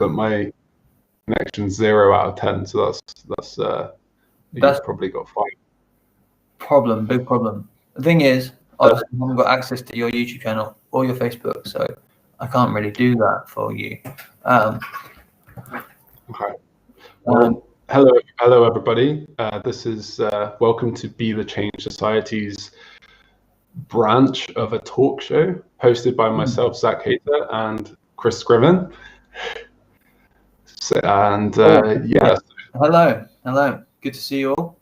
but my connection's 0 out of 10. So that's you've probably got 5. Big problem. The thing is, obviously, I haven't got access to your YouTube channel or your Facebook, so I can't really do that for you. Okay. Well, hello everybody. This is welcome to Be the Change Society's branch of a talk show hosted by myself, Zach Hayter, and Chris Scriven. Yeah. Hello. Good to see you all.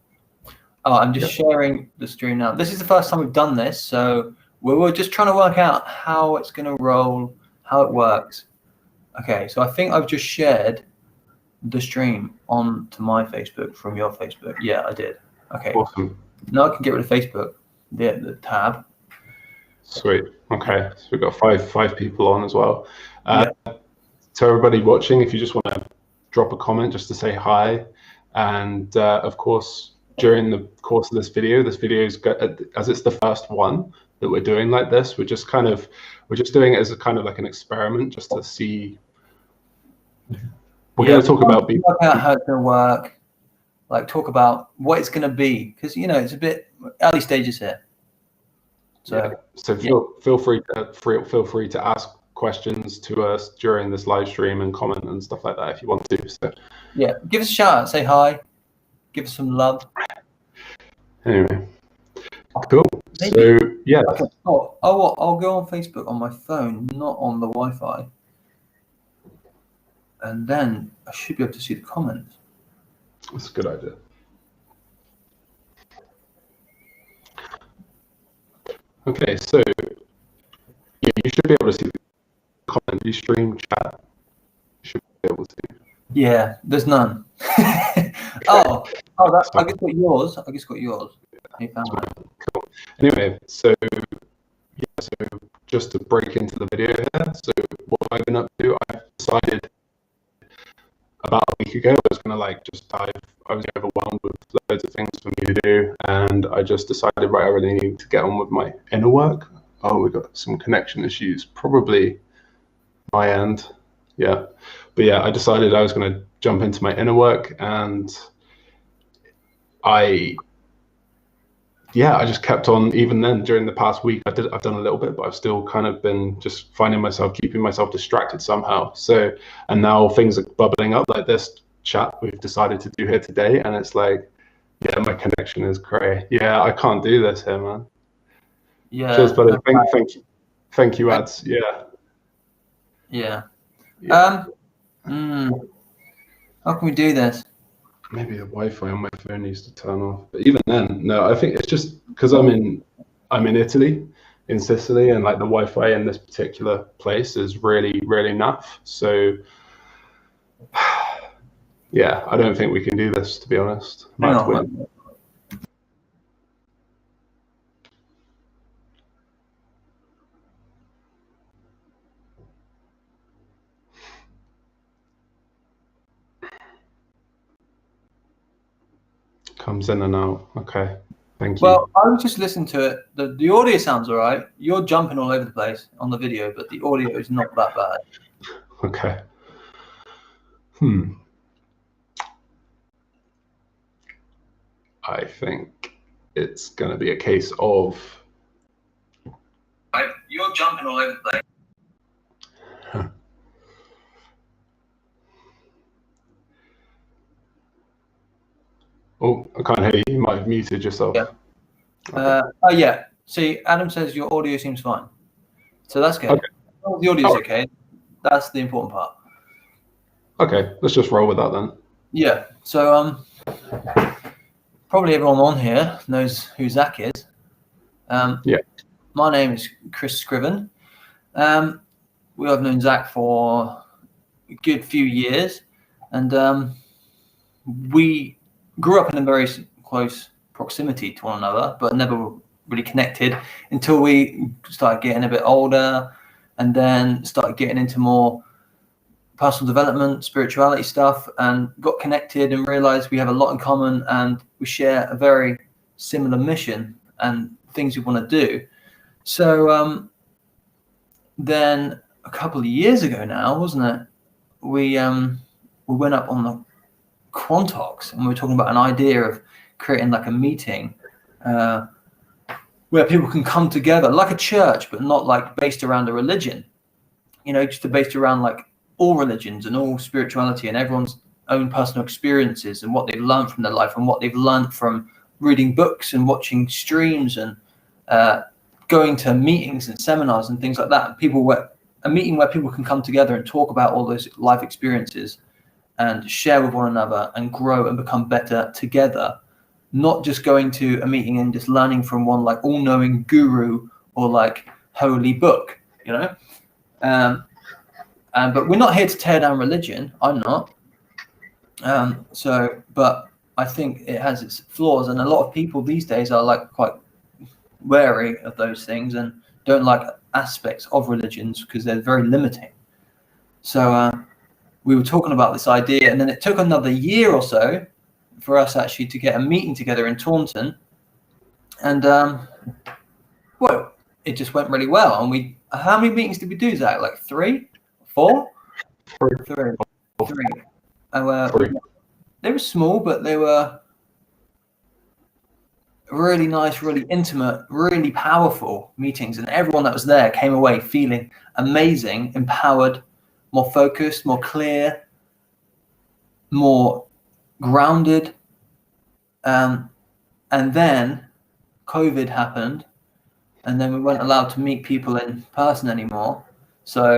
Oh, I'm just sharing the stream now. This is the first time we've done this, so we're just trying to work out how it's going to roll, how it works. Okay, so I think I've just shared the stream onto my Facebook from your Facebook. Yeah, I did. Okay. Awesome. Now I can get rid of Facebook, the tab. Sweet. Okay, so we've got five people on as well. To everybody watching, if you just want to drop a comment just to say hi, and of course, during the course of this video is, as it's the first one that we're doing like this, we're just doing it as a kind of like an experiment just to see. We're going to talk about how it's going to work, like talk about what it's going to be, because it's a bit early stages here. So feel free to ask questions to us during this live stream and comment and stuff like that if you want to. So yeah, give us a shout out, say hi, give us some love. Anyway, cool. Maybe. So yeah. Okay. I'll go on Facebook on my phone, not on the Wi-Fi, and then I should be able to see the comments. That's a good idea. Okay, so yeah, you should be able to see the comment. You stream chat. You should be able to. Yeah, there's none. I just got yours. You found that. Cool. Anyway, so just to break into the video here. So what I've been up to, I've decided about a week ago I was gonna just dive. I was overwhelmed with loads of things for me to do, and I just decided, right, I really need to get on with my inner work. Oh, we got some connection issues, probably my end. Yeah, but yeah, I decided I was gonna jump into my inner work, and I just kept on. Even then, during the past week, I've done a little bit, but I've still kind of been just keeping myself distracted somehow. So, and now things are bubbling up like this chat we've decided to do here today, and it's like, yeah, my connection is cray. Yeah, I can't do this here, man. Yeah. Cheers, buddy. Thank you, ads. Yeah. Yeah. How can we do this? Maybe the Wi-Fi on my phone needs to turn off. But even then, no, I think it's just because I'm in Italy, in Sicily, and like the Wi-Fi in this particular place is really, really naff. So yeah, I don't think we can do this, to be honest. Comes in and out. Okay, thank you. Well, I was just listening to it. The audio sounds all right. You're jumping all over the place on the video, but the audio is not that bad. Okay. I think it's going to be a case of. You're jumping all over the place. Oh, I can't hear you. You might have muted yourself. Yeah. Yeah. See, Adam says your audio seems fine. So that's good. Okay. The audio's okay. That's the important part. Okay, let's just roll with that then. Yeah. So probably everyone on here knows who Zack is. Yeah. My name is Chris Scriven. We have known Zack for a good few years, and we grew up in a very close proximity to one another, but never really connected until we started getting a bit older, and then started getting into more personal development, spirituality stuff, and got connected and realized we have a lot in common, and we share a very similar mission and things we want to do. So then a couple of years ago now, wasn't it? we went up on the Quantox, and we were talking about an idea of creating like a meeting where people can come together like a church, but not like based around a religion, just based around like all religions and all spirituality and everyone's own personal experiences and what they've learned from their life and what they've learned from reading books and watching streams and going to meetings and seminars and things like that. A meeting where people can come together and talk about all those life experiences and share with one another and grow and become better together, not just going to a meeting and just learning from one like all-knowing guru or like holy book, but we're not here to tear down religion. I'm not. But I think it has its flaws, and a lot of people these days are like quite wary of those things and don't like aspects of religions because they're very limiting. So we were talking about this idea, and then it took another year or so for us actually to get a meeting together in Taunton, and well, it just went really well. And how many meetings did we do, Zach? Like 3, 4? 3. They were small, but they were really nice, really intimate, really powerful meetings, and everyone that was there came away feeling amazing, empowered, more focused, more clear, more grounded. And then COVID happened, and then we weren't allowed to meet people in person anymore. So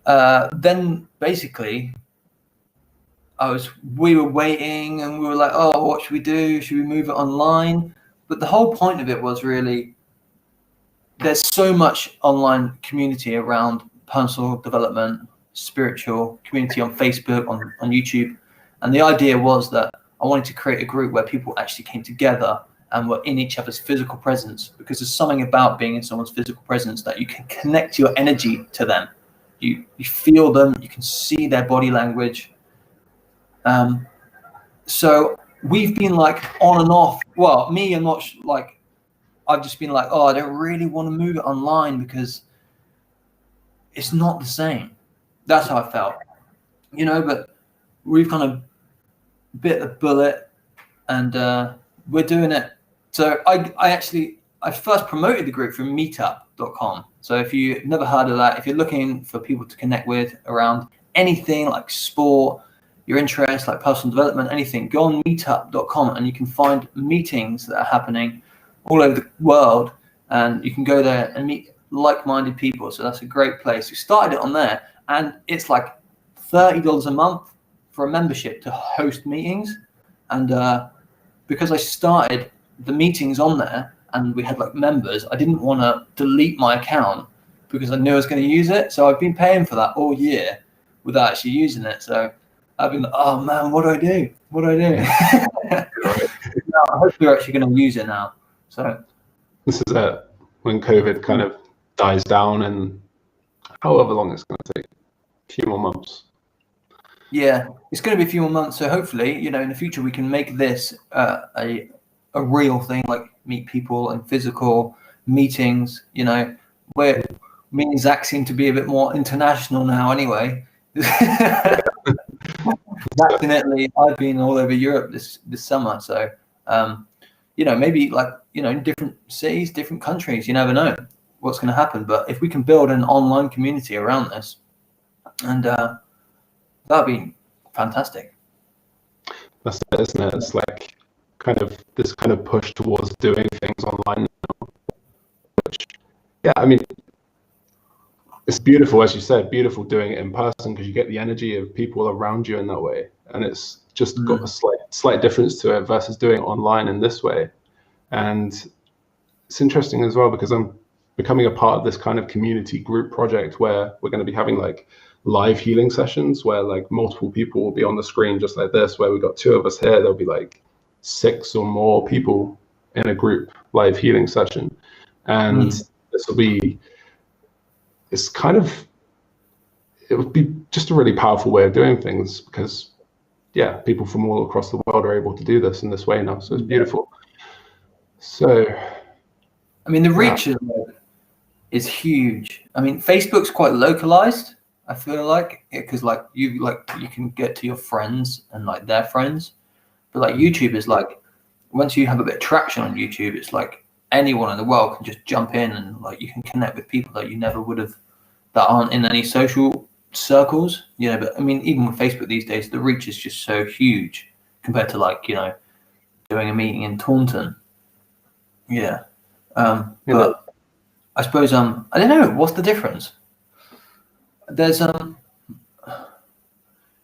then basically we were waiting, and we were like, oh, what should we do? Should we move it online? But the whole point of it was really, there's so much online community around personal development, spiritual community on Facebook, on YouTube. And the idea was that I wanted to create a group where people actually came together and were in each other's physical presence, because there's something about being in someone's physical presence that you can connect your energy to them. You feel them, you can see their body language. So we've been like on and off. Well, me, I'm not like, I've just been like, oh, I don't really want to move it online because it's not the same. That's how I felt, but we've kind of bit the bullet, and we're doing it. So I first promoted the group from meetup.com. So if you've never heard of that, if you're looking for people to connect with around anything like sport, your interest, like personal development, anything, go on meetup.com, and you can find meetings that are happening all over the world, and you can go there and meet like-minded people. So that's a great place. We started it on there, and it's like $30 a month for a membership to host meetings. And because I started the meetings on there and we had like members, I didn't want to delete my account because I knew I was going to use it. So I've been paying for that all year without actually using it. So I've been like, oh man, what do I do? No, hopefully we're actually going to use it now. So this is it, when COVID kind of dies down, and however long it's going to take, a few more months. Yeah, it's going to be a few more months. So hopefully, in the future we can make this a real thing, like meet people and physical meetings. Where me and Zach seem to be a bit more international now. Anyway, definitely, I've been all over Europe this summer. So maybe like in different cities, different countries. You never know what's going to happen. But if we can build an online community around this, and that'd be fantastic. That's it, isn't it? It's like this kind of push towards doing things online now, which, yeah, I mean, it's beautiful, as you said, beautiful doing it in person, because you get the energy of people around you in that way, and it's just got a slight difference to it versus doing it online in this way. And it's interesting as well, because I'm becoming a part of this kind of community group project where we're going to be having like live healing sessions where like multiple people will be on the screen just like this, where we've got 2 of us here, there'll be like 6 or more people in a group live healing session. And this will be, it would be just a really powerful way of doing things, because yeah, people from all across the world are able to do this in this way now. So it's beautiful. So I mean, the reach is huge. I mean, Facebook's quite localized. I feel like, because like you can get to your friends and like their friends, but like YouTube is like, once you have a bit of traction on YouTube, it's like anyone in the world can just jump in and like you can connect with people that you never would have, that aren't in any social circles. But I mean, even with Facebook these days, the reach is just so huge compared to like, doing a meeting in Taunton. Yeah. But I suppose I don't know, what's the difference? There's one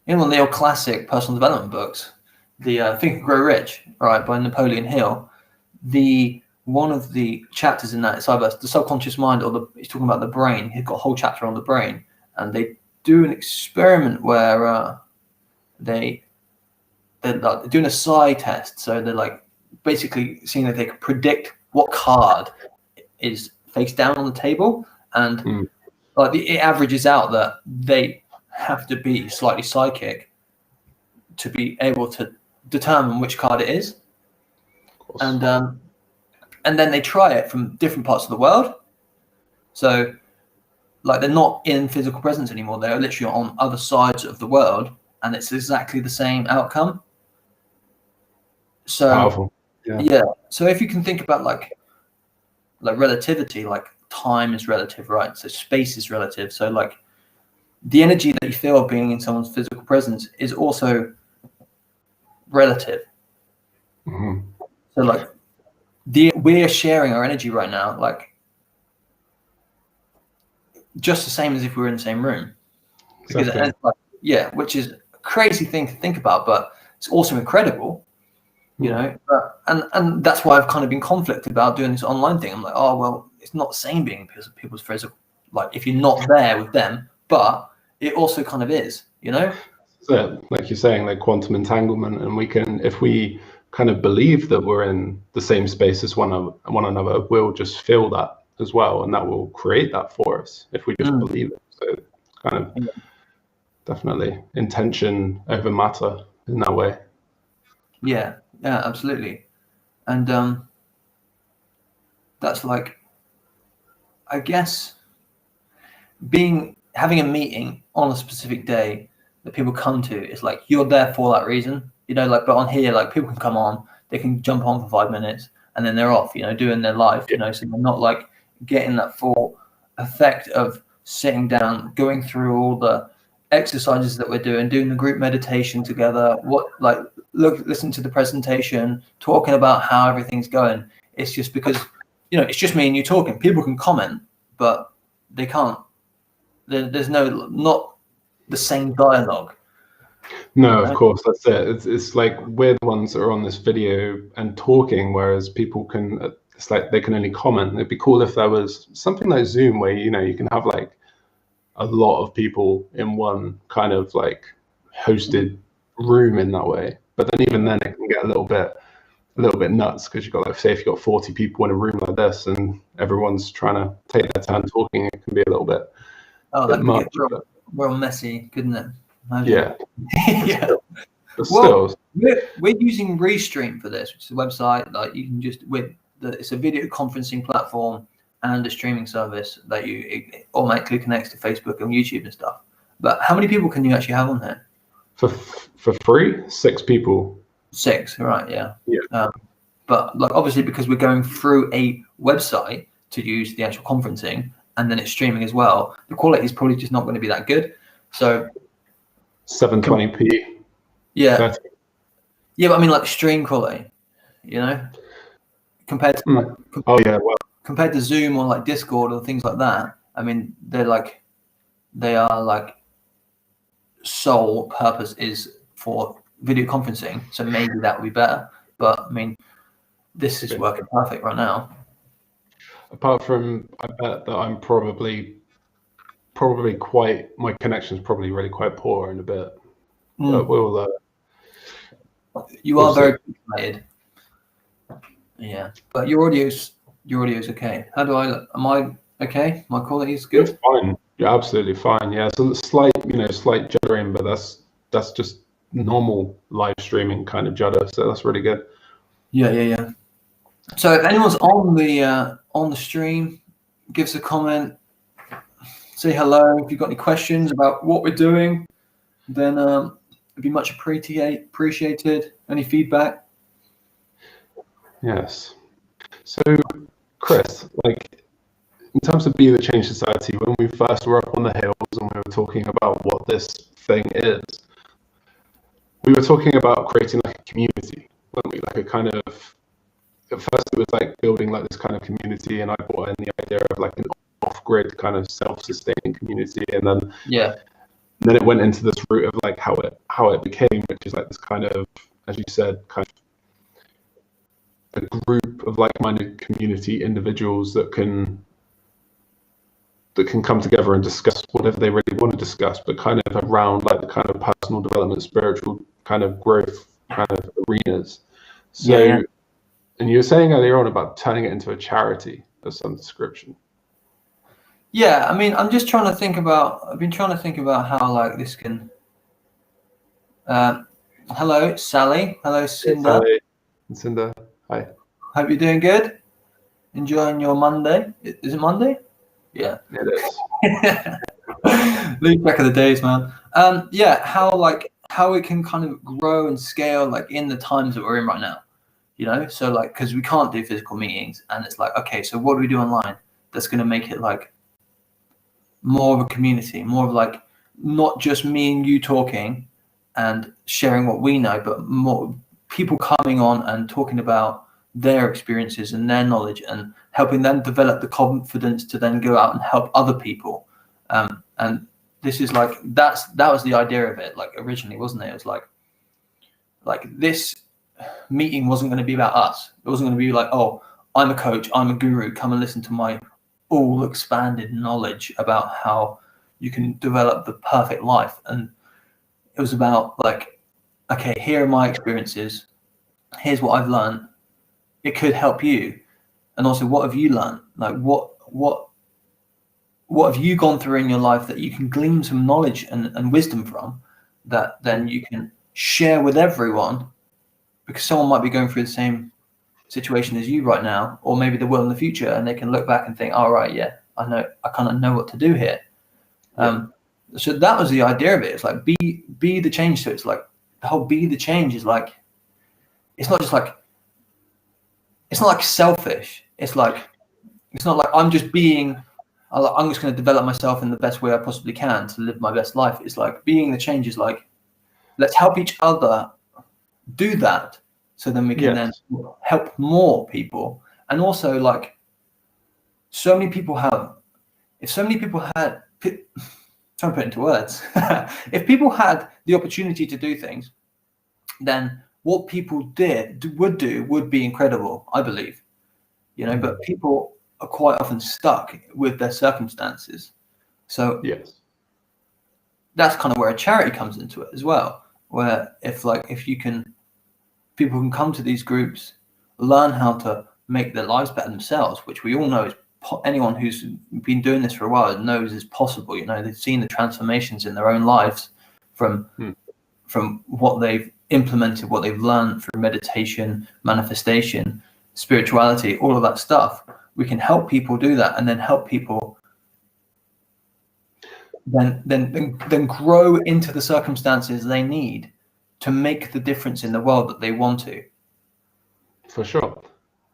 of the old classic personal development books, the Think and Grow Rich, right, by Napoleon Hill. One of the chapters in that is about the subconscious mind, he's talking about the brain. He's got a whole chapter on the brain, and they do an experiment where they're like doing a psi test. So they're like basically seeing if they can predict what card is face down on the table, and like it averages out that they have to be slightly psychic to be able to determine which card it is. And then they try it from different parts of the world. So like they're not in physical presence anymore. They're literally on other sides of the world, and it's exactly the same outcome. So powerful. Yeah. So if you can think about like relativity, like time is relative, right? So space is relative. So like the energy that you feel being in someone's physical presence is also relative. So like we're sharing our energy right now, like just the same as if we were in the same room. Because which is a crazy thing to think about, but it's also incredible, and that's why I've kind of been conflicted about doing this online thing. I'm like, oh well, it's not the same being people's physical, like if you're not there with them, but it also kind of is, So, like you're saying, like quantum entanglement, and we can, if we kind of believe that we're in the same space as one another, we'll just feel that as well, and that will create that for us if we just believe it. So kind of definitely intention over matter in that way. Yeah, absolutely. And that's like, I guess, having a meeting on a specific day that people come to is like, you're there for that reason, like, but on here, like people can come on, they can jump on for 5 minutes and then they're off, doing their life, so they're not like getting that full effect of sitting down, going through all the exercises that we're doing the group meditation together, listen to the presentation, talking about how everything's going. It's just because, it's just me and you talking. People can comment, but they can't. There's not the same dialogue. No, of course, that's it. It's like we're the ones that are on this video and talking, whereas people can, it's like they can only comment. It'd be cool if there was something like Zoom where, you can have like a lot of people in one kind of like hosted room in that way. But then even then it can get a little bit nuts, because you've got, like, say if you've got 40 people in a room like this and everyone's trying to take their turn talking, it can be a little bit that could get real messy, couldn't it? Yeah. Yeah. But still, we're using Restream for this, which is a website like you can just it's a video conferencing platform and a streaming service that it automatically connects to Facebook and YouTube and stuff. But how many people can you actually have on here? For free, 6 people. 6, right? Yeah. Yeah. But like obviously because we're going through a website to use the actual conferencing and then it's streaming as well, the quality is probably just not going to be that good. So 720p. Yeah. 30. Yeah, but I mean like stream quality, compared to compared to Zoom or like Discord or things like that. I mean, they are like sole purpose is for video conferencing, so maybe that would be better. But I mean, this is working perfect right now. Apart from, I bet that I'm probably my connection's probably really quite poor in a bit. But we'll. You are very pixelated. Yeah, but your audio's okay. How do I look? Am I okay? My quality is good. It's fine. You're absolutely fine. Yeah, so slight juddering, but that's just normal live streaming kind of judder. So that's really good. Yeah. So if anyone's on the stream, give us a comment. say hello. If you've got any questions about what we're doing, then it'd be much appreciated. Any feedback? Yes. So, Chris, like in terms of Be the Change Society, when we first were up on the hills and we were talking about what this thing is, we were talking about creating like a community, weren't we? Like a kind of, at first it was like building like this kind of community, and I brought in the idea of like an off-grid kind of self-sustaining community, and then it went into this route of like how it became, which is like this kind of, as you said, kind of a group of like-minded community individuals that can come together and discuss whatever they really want to discuss, but kind of around like the kind of personal development, spiritual kind of growth kind of arenas. So, and you were saying earlier on about turning it into a charity of some description. Yeah, I mean, I've been trying to think about how like this can. Hello, Sally. Hello, Cinder. Hey, Cinder. Hi. Hope you're doing good. Enjoying your Monday. Is it Monday? Yeah. It is. Lose track of the days, man. Yeah, how it can kind of grow and scale like in the times that we're in right now. You know, so like because we can't do physical meetings, and it's like, okay, so what do we do online that's going to make it like more of a community, more of like not just me and you talking and sharing what we know, but more people coming on and talking about their experiences and their knowledge and helping them develop the confidence to then go out and help other people. And this is like that was the idea of it, like originally, wasn't it? It was like this meeting wasn't going to be about us. It wasn't going to be like, oh, I'm a coach, I'm a guru, come and listen to my all expanded knowledge about how you can develop the perfect life. And it was about like, okay, here are my experiences, here's what I've learned, it could help you. And also, what have you learned? Like what have you gone through in your life that you can glean some knowledge and wisdom from, that then you can share with everyone, because someone might be going through the same situation as you right now, or maybe they will in the future, and they can look back and think, all right, yeah, I kind of know what to do here. So that was the idea of it. It's like be the change. So it's like the whole be the change is like, it's not like selfish. It's not like I'm just going to develop myself in the best way I possibly can to live my best life. It's like being the change is like, let's help each other do that, so then we can then help more people. And also, like, trying to put it into words, if people had the opportunity to do things, then what people would be incredible, I believe. You know, but people are quite often stuck with their circumstances. So that's kind of where a charity comes into it as well, where people can come to these groups, learn how to make their lives better themselves, which we all know is anyone who's been doing this for a while knows is possible. You know, they've seen the transformations in their own lives from what they've implemented, what they've learned through meditation, manifestation, spirituality, all of that stuff. We can help people do that, and then help people then grow into the circumstances they need to make the difference in the world that they want to. For sure.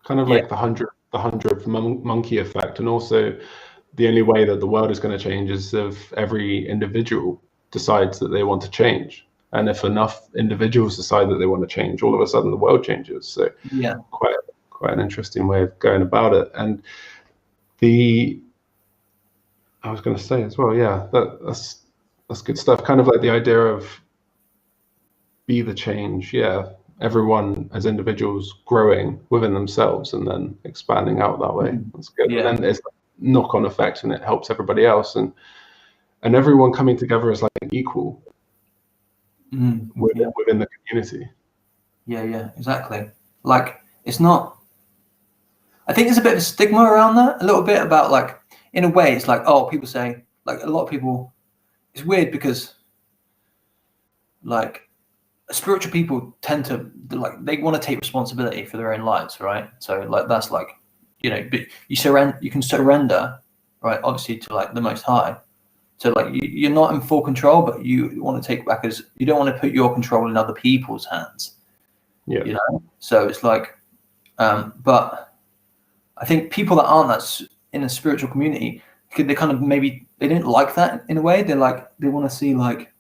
Kind of like the 100th monkey effect. And also the only way that the world is going to change is if every individual decides that they want to change. And if enough individuals decide that they want to change, all of a sudden the world changes. So quite an interesting way of going about it. And I was going to say as well, that's good stuff. Kind of like the idea of be the change. Everyone as individuals growing within themselves and then expanding out that way. That's good. And then there's knock-on effect, and it helps everybody else, and everyone coming together as like equal within the community. Yeah, exactly. Like, it's not, I think there's a bit of a stigma around that, a little bit, about like, in a way, it's like, oh, people say, like, a lot of people, it's weird because like spiritual people tend to, like, they want to take responsibility for their own lives, right? So like, that's like, you know, but you can surrender, right, obviously, to like the Most High, So like you're not in full control, but you want to take back as you don't want to put your control in other people's hands. Yeah. You know, so it's like, but I think people that aren't in a spiritual community, they kind of maybe they didn't like that in a way. They want to see like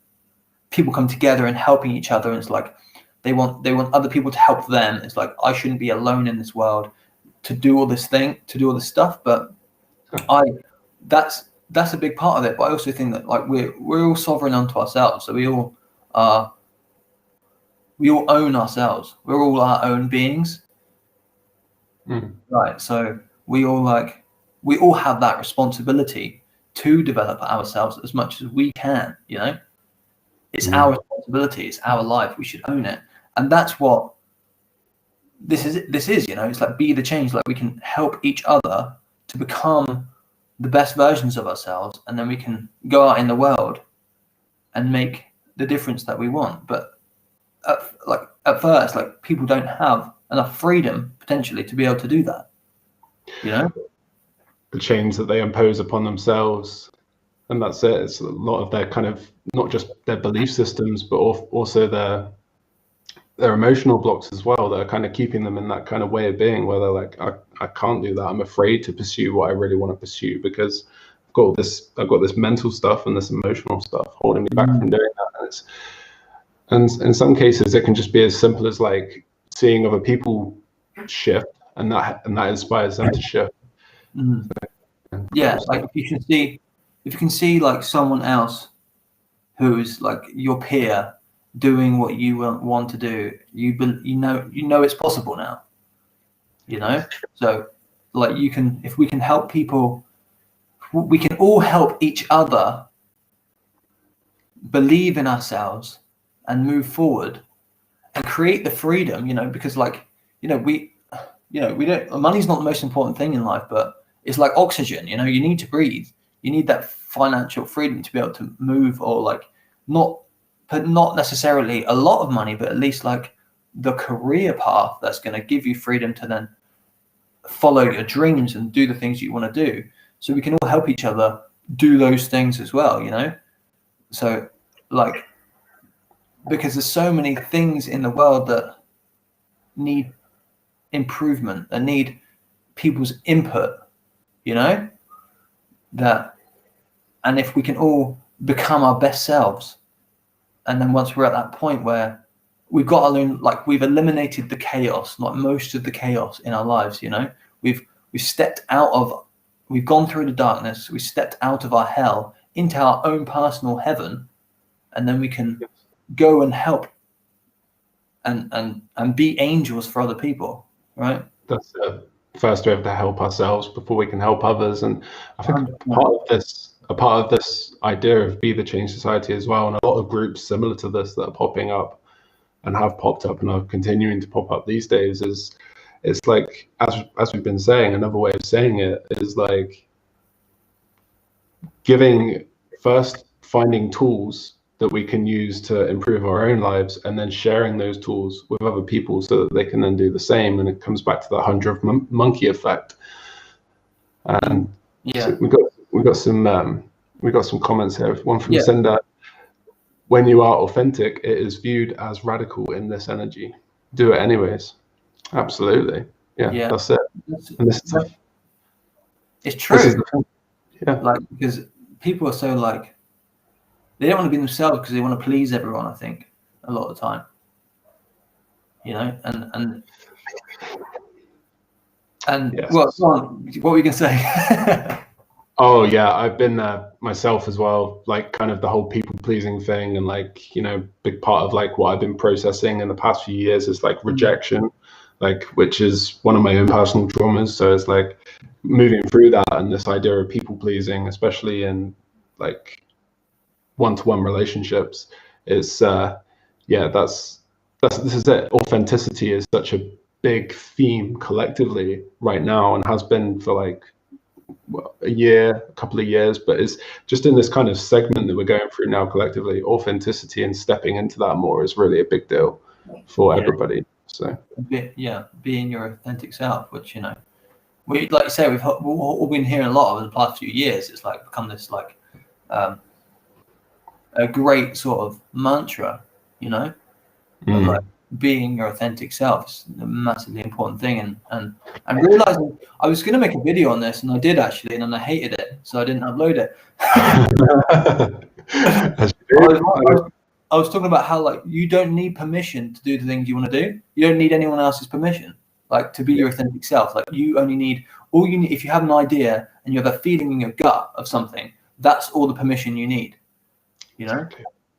people come together and helping each other, and it's like they want other people to help them. It's like I shouldn't be alone in this world to do all this stuff. But that's a big part of it. But I also think that like we're all sovereign unto ourselves, so we all own ourselves. We're all our own beings, right? So we all have that responsibility to develop ourselves as much as we can. You know, it's our responsibility. It's our life. We should own it, and that's what this is. You know, it's like be the change. Like we can help each other to become the best versions of ourselves, and then we can go out in the world and make the difference that we want. But at first, like people don't have enough freedom potentially to be able to do that. You know, the chains that they impose upon themselves, and that's it. It's a lot of their kind of not just their belief systems, but also their emotional blocks as well, that are kind of keeping them in that kind of way of being where they're like, I can't do that. I'm afraid to pursue what I really want to pursue because I've got this mental stuff and this emotional stuff holding me back from doing that. And in some cases, it can just be as simple as like seeing other people shift, and that inspires them to shift. Yeah, like if you can see like someone else who's like your peer doing what you want to do, you know it's possible now. You know, so like if we can help people, we can all help each other believe in ourselves and move forward and create the freedom. You know, because like we don't. Money's not the most important thing in life, but it's like oxygen. You know, you need to breathe. You need that financial freedom to be able to move, or like not necessarily a lot of money, but at least like the career path that's going to give you freedom to then follow your dreams and do the things you want to do. So we can all help each other do those things as well, you know? So like, because there's so many things in the world that need improvement and need people's input, you know, and if we can all become our best selves, and then once we're at that point where we've got our own, like we've eliminated the chaos, like most of the chaos in our lives, you know, we've gone through the darkness, we stepped out of our hell into our own personal heaven, and then we can go and help and be angels for other people, right? That's it. First we have to help ourselves before we can help others. And I think a part of this idea of be the change society as well, and a lot of groups similar to this that are popping up and have popped up and are continuing to pop up these days, is it's like, as we've been saying, another way of saying it is like finding tools that we can use to improve our own lives, and then sharing those tools with other people so that they can then do the same. And it comes back to that 100 monkey effect. And so we got some comments here. One from Senda. When you are authentic, it is viewed as radical in this energy. Do it anyways. Absolutely. Yeah. That's it. And it's true. Yeah. Like, because people are so like, they don't want to be themselves because they want to please everyone, I think, a lot of the time. You know, and yes. Well, what were you going to say? Oh yeah, I've been there myself as well, like kind of the whole people pleasing thing, and like, you know, big part of like what I've been processing in the past few years is like rejection, like, which is one of my own personal traumas. So it's like moving through that, and this idea of people pleasing, especially in like one-to-one relationships, is this is it. Authenticity is such a big theme collectively right now, and has been for like a couple of years, but it's just in this kind of segment that we're going through now collectively. Authenticity and stepping into that more is really a big deal for everybody. So being your authentic self, which, you know, we, like you say, we've all been hearing a lot over the past few years. It's like become this like a great sort of mantra, you know, like being your authentic self is a massively important thing. And realizing I was going to make a video on this, and I did actually, and then I hated it, so I didn't upload it. I was talking about how, like, you don't need permission to do the things you want to do. You don't need anyone else's permission, like, to be your authentic self. Like, you only need, all you need, if you have an idea and you have a feeling in your gut of something, that's all the permission you need, you know?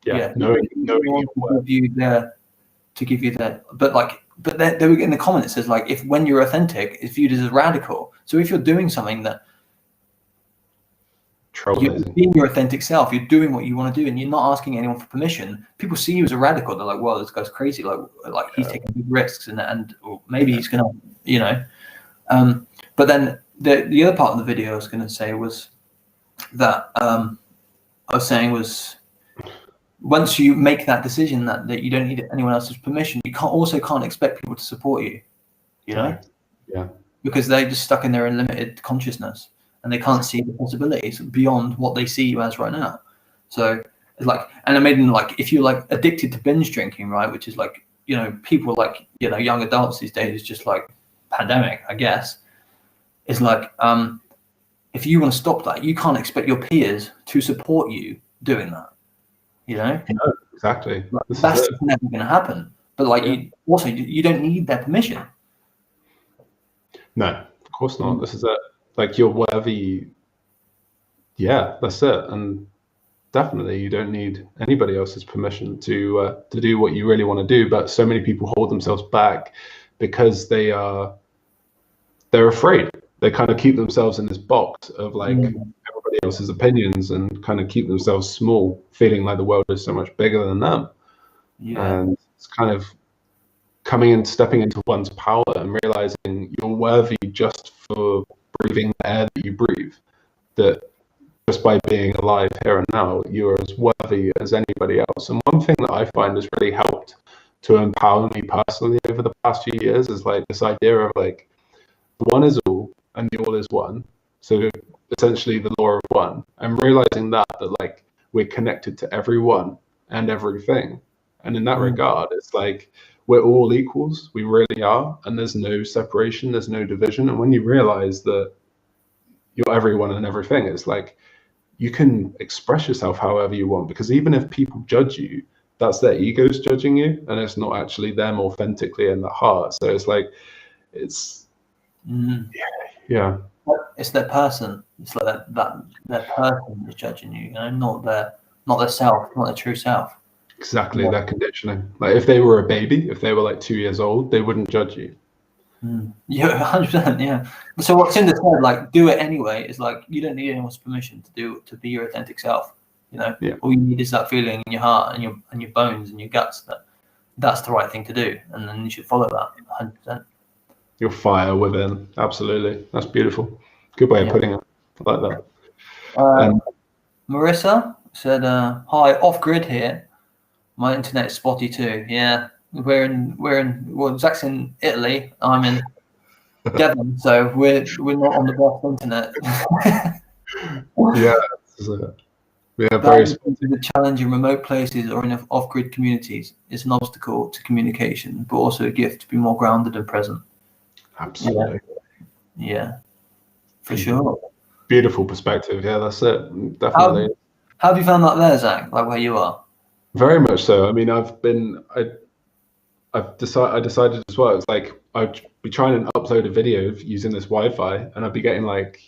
Yeah. Knowing to give you that, but they were in the comment, it says, like, if when you're authentic, it's viewed as radical. So if you're doing something that you're being your authentic self, you're doing what you want to do, and you're not asking anyone for permission, people see you as a radical. They're like, well, this guy's crazy, like he's taking big risks, and or maybe he's gonna, you know. But then the other part of the video I was going to say was that I was saying was, once you make that decision that you don't need anyone else's permission, you can't expect people to support you, you know? Yeah. Because they're just stuck in their unlimited consciousness, and they can't see the possibilities beyond what they see you as right now. So it's like, and I made them, like, if you're like addicted to binge drinking, right, which is like, you know, people like, you know, young adults these days, is just like pandemic, I guess. It's like, if you want to stop that, you can't expect your peers to support you doing that. You know? No, exactly. Like, that's never going to happen. But like, you don't need their permission. No, of course not. This is it. Like, you're worthy. Yeah, that's it. And definitely, you don't need anybody else's permission to do what you really want to do. But so many people hold themselves back because they're afraid. They kind of keep themselves in this box of like everybody else's opinions, and kind of keep themselves small, feeling like the world is so much bigger than them. And it's kind of stepping into one's power and realizing you're worthy just for breathing the air that you breathe. That just by being alive here and now, you're as worthy as anybody else. And one thing that I find has really helped to empower me personally over the past few years is like this idea of like, one is all and the all is one. So essentially the law of one, and realizing that like we're connected to everyone and everything. And in that regard, it's like we're all equals. We really are. And there's no separation. There's no division. And when you realize that you're everyone and everything, it's like you can express yourself however you want, because even if people judge you, that's their egos judging you, and it's not actually them authentically in the heart. So it's like, it's, yeah. It's their person. It's like that person is judging you, you know, not their self, not their true self. Exactly, their conditioning. Like if they were a baby, if they were like 2 years old, they wouldn't judge you. Yeah, 100%. Yeah. So what's in the head, like, do it anyway, is like, you don't need anyone's permission to be your authentic self. You know, all you need is that feeling in your heart and your bones and your guts that that's the right thing to do, and then you should follow that 100%. Your fire within, absolutely. That's beautiful. Good way of putting it. I like that. Marissa said, "Hi, off grid here. My internet's spotty too." Yeah, we're in. Well, Zach's in Italy. I'm in Devon, so we're not on the best internet. Very the challenge in remote places or in off-grid communities is an obstacle to communication, but also a gift to be more grounded and present. Absolutely. Yeah, for sure. Beautiful perspective. Yeah, that's it. Definitely. How have you found that there, Zach? Like where you are? Very much so. I mean, I decided as well. It's like I'd be trying to upload a video using this Wi-Fi, and I'd be getting like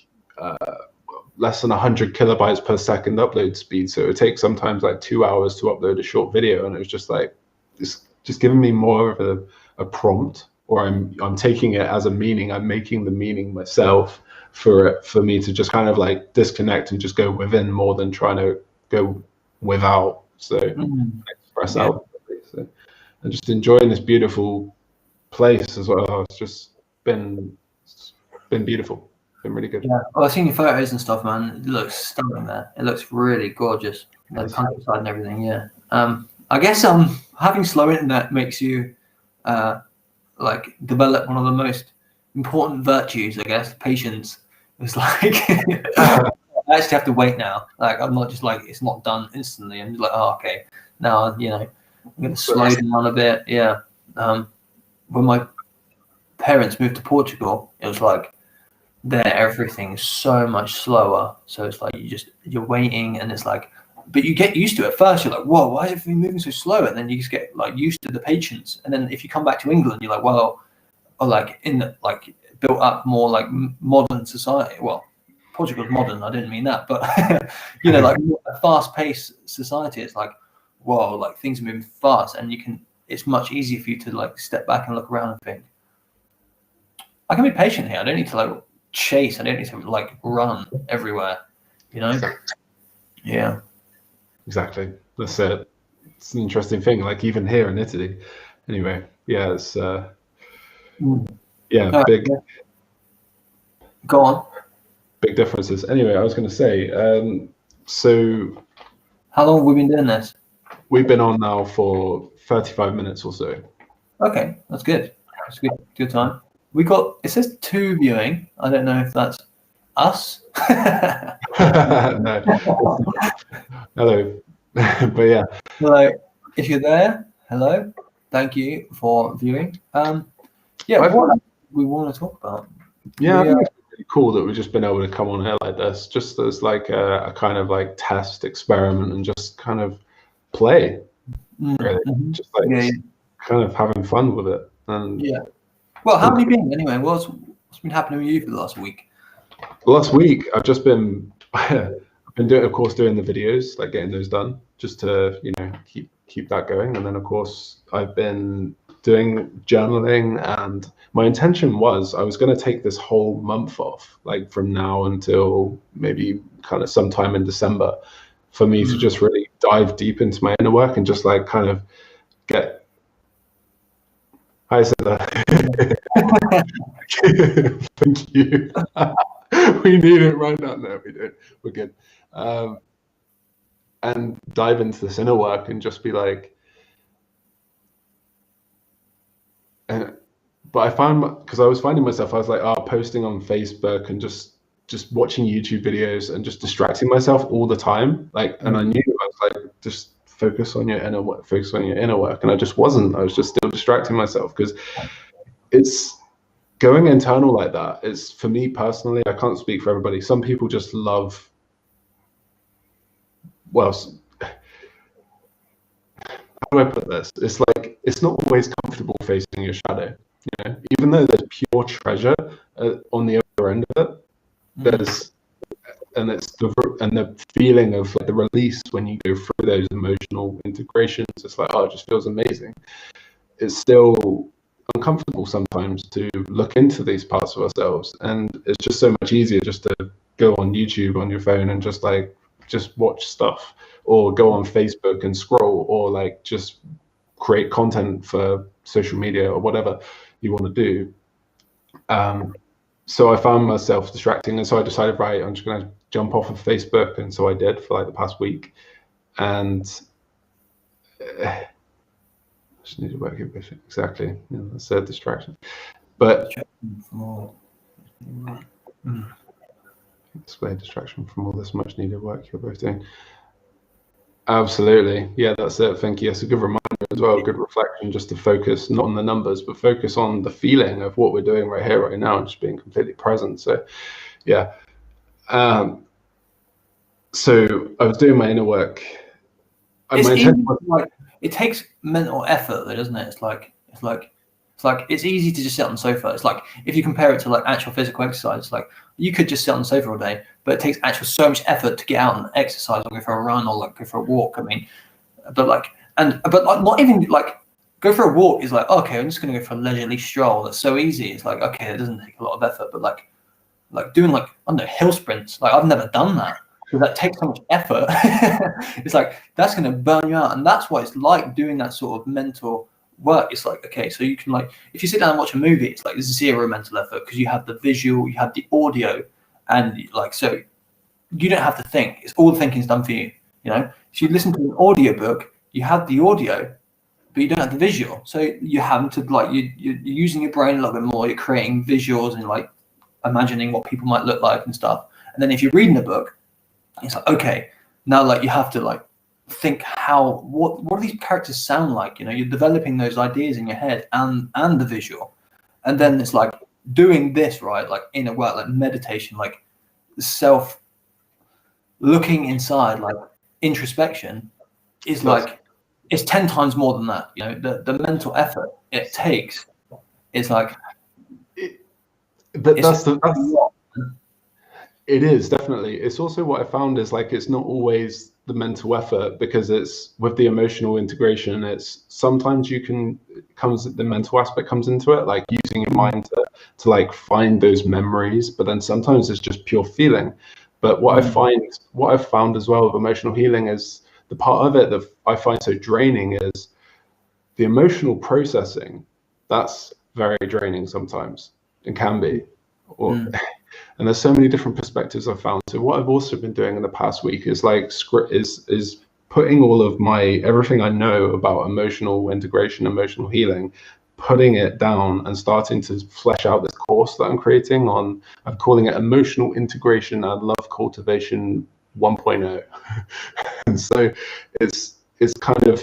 less than 100 kilobytes per second upload speed. So it would take sometimes like 2 hours to upload a short video, and it was just like it's just giving me more of a prompt, or I'm taking it as a meaning. I'm making the meaning myself for me to just kind of like disconnect and just go within more than trying to go without. So express out. So, and just enjoying this beautiful place as well. It's just been beautiful. Been really good. Yeah, well, I've seen your photos and stuff, man. It looks stunning there. It looks really gorgeous. The countryside and everything. Yeah. I guess having slow internet makes you like develop one of the most important virtues. I guess patience. It's like I actually have to wait now. Like, I'm not just like, it's not done instantly. I'm just like, oh, okay. Now, you know, I'm going to slow down a bit. Yeah. When my parents moved to Portugal, it was like, there everything's so much slower. So it's like you're waiting, and it's like, but you get used to it. At first you're like, whoa, why is everything moving so slow? And then you just get like used to the patience. And then if you come back to England, you're like, well, or like in the like built up more like modern society. Well, Portugal's modern, I didn't mean that, but you know, like a fast-paced society. It's like, whoa, like things are moving fast, and it's much easier for you to like step back and look around and think, I can be patient here. I don't need to like chase. I don't need to like run everywhere, you know? Yeah. Exactly. That's it. It's an interesting thing. Like even here in Italy. Anyway, yeah, it's big. Go on. Big differences. Anyway, I was going to say, so how long have we been doing this? We've been on now for 35 minutes or so. Okay, that's good. That's good time. It says 2 viewing. I don't know if that's us. No. Hello. But yeah. Hello. If you're there, hello. Thank you for viewing. What we want to talk about. Yeah, I think it's really cool that we've just been able to come on here like this, just as like a kind of like test experiment and just kind of play. Really. Just like kind of having fun with it. And well, how have you been anyway? What's been happening with you for the last week? Last week, I've just been doing the videos, like getting those done, just to keep that going. And then of course I've been doing journaling, and my intention was I was going to take this whole month off, like from now until maybe kind of sometime in December, for me to just really dive deep into my inner work and just like kind of get. I said that. Thank you. We need it right now. No, we don't. We're good. And dive into this inner work and just be like, but I found, because I was finding myself, I was like, posting on Facebook and just watching YouTube videos and just distracting myself all the time. Like, and I knew I was like, just focus on your inner work, and I just wasn't. I was just still distracting myself, because it's going internal like that. It's, for me personally, I can't speak for everybody. Some people just love, well, how do I put this? It's like, it's not always comfortable facing your shadow, you know, even though there's pure treasure on the other end of it. There's, and it's the feeling of like the release when you go through those emotional integrations. It's like, it just feels amazing. It's still uncomfortable sometimes to look into these parts of ourselves, and it's just so much easier just to go on YouTube on your phone and just watch stuff, or go on Facebook and scroll, or like just create content for social media or whatever you want to do. So I found myself distracting, and so I decided, right, I'm just going to jump off of Facebook, and so I did for like the past week, and just need to work here. Exactly, that's a distraction. But display distraction from all this much needed work you're both doing. Absolutely, yeah, that's it. Thank you. It's a good reminder as well, a good reflection, just to focus not on the numbers, but focus on the feeling of what we're doing right here, right now, and just being completely present. So, yeah. So I was doing my inner work. It takes mental effort, though, doesn't it? It's like it's easy to just sit on the sofa. It's like, if you compare it to like actual physical exercise, it's like you could just sit on the sofa all day, but it takes so much effort to get out and exercise, or go for a run, or like go for a walk. I mean, but not even like go for a walk is like, okay, I'm just going to go for a leisurely stroll. That's so easy. It's like, okay, it doesn't take a lot of effort, but like doing like, I don't know, hill sprints. Like, I've never done that, because that takes so much effort. It's like, that's going to burn you out. And that's why it's like doing that sort of mental work. It's like, okay, so you can, like, if you sit down and watch a movie, it's like zero mental effort, because you have the visual, you have the audio, and like, so you don't have to think. It's all the thinking's done for you. You know, if you listen to an audiobook, you have the audio, but you don't have the visual. So you have to, like, you're using your brain a little bit more. You're creating visuals and like imagining what people might look like and stuff. And then if you're reading a book, It's like, okay, now like you have to like think what do these characters sound like? You know, you're developing those ideas in your head and the visual, and then it's like doing this, right, like in a work like meditation, like self looking inside, like introspection is like it's 10 times more than that. You know, the mental effort it takes is like it is definitely. It's also what I found is like it's not always the mental effort, because it's with the emotional integration. It's sometimes the mental aspect comes into it, like using your mind to like find those memories, but then sometimes it's just pure feeling. But what I've found as well with emotional healing is the part of it that I find so draining is the emotional processing. That's very draining sometimes, and can be. And there's so many different perspectives I've found. So what I've also been doing in the past week is like is putting all of everything I know about emotional integration, emotional healing, putting it down and starting to flesh out this course that I'm creating on. I'm calling it Emotional Integration and Love Cultivation 1.0. And so it's kind of,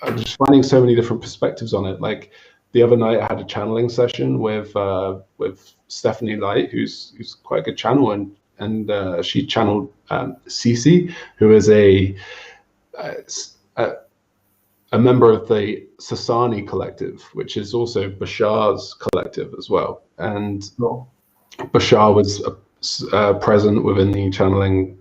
I'm just finding so many different perspectives on it. Like the other night, I had a channeling session with Stephanie Light, who's quite a good channel, and she channeled Cece, who is a member of the Sasani collective, which is also Bashar's collective as well. And Bashar was present within the channeling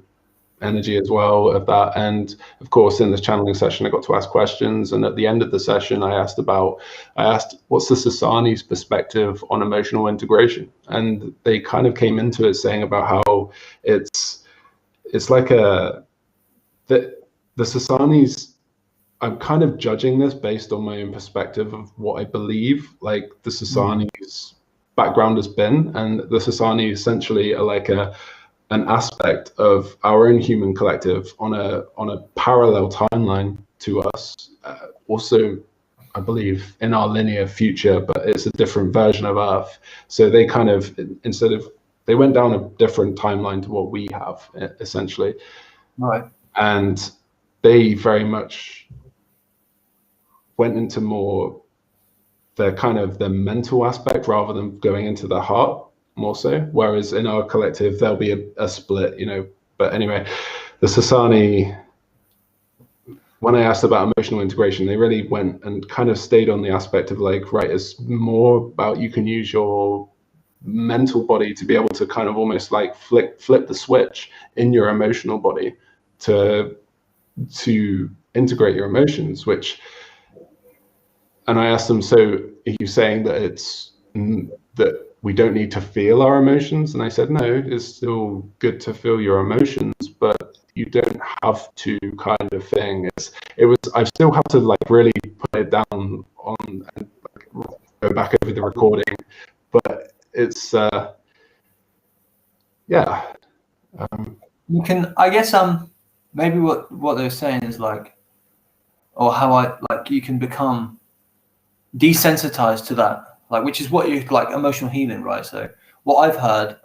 energy as well of that. And of course, in this channeling session, I got to ask questions. And at the end of the session, I asked what's the Sasani's perspective on emotional integration? And they kind of came into it saying about how it's like the Sasani's, I'm kind of judging this based on my own perspective of what I believe like the Sasani's background has been. And the Sasani essentially are like an aspect of our own human collective on a parallel timeline to us, also I believe in our linear future, but it's a different version of Earth. So they kind of, they went down a different timeline to what we have, essentially, right? And they very much went into more the mental aspect rather than going into the heart more so, whereas in our collective there'll be a split, you know. But anyway, the Sasani, when I asked about emotional integration, they really went and kind of stayed on the aspect of like, right, it's more about you can use your mental body to be able to kind of almost like flip the switch in your emotional body to integrate your emotions, which, and I asked them, so are you saying that it's that we don't need to feel our emotions? And I said, no, it's still good to feel your emotions, but you don't have to, kind of thing. I still have to like really put it down on and like, go back over the recording, but it's yeah. You can, I guess, maybe what they're saying is like, or how you can become desensitized to that. Like, which is what you like emotional healing, right? So what I've heard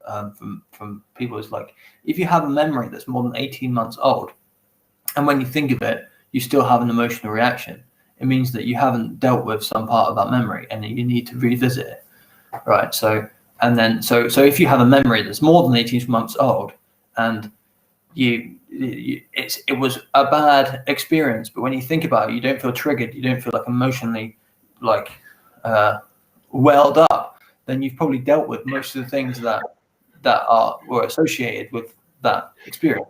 from people is like, if you have a memory that's more than 18 months old, and when you think of it, you still have an emotional reaction, it means that you haven't dealt with some part of that memory and you need to revisit it, right? So if you have a memory that's more than 18 months old and it was a bad experience, but when you think about it, you don't feel triggered, you don't feel like emotionally like welled up, then you've probably dealt with most of the things that were associated with that experience.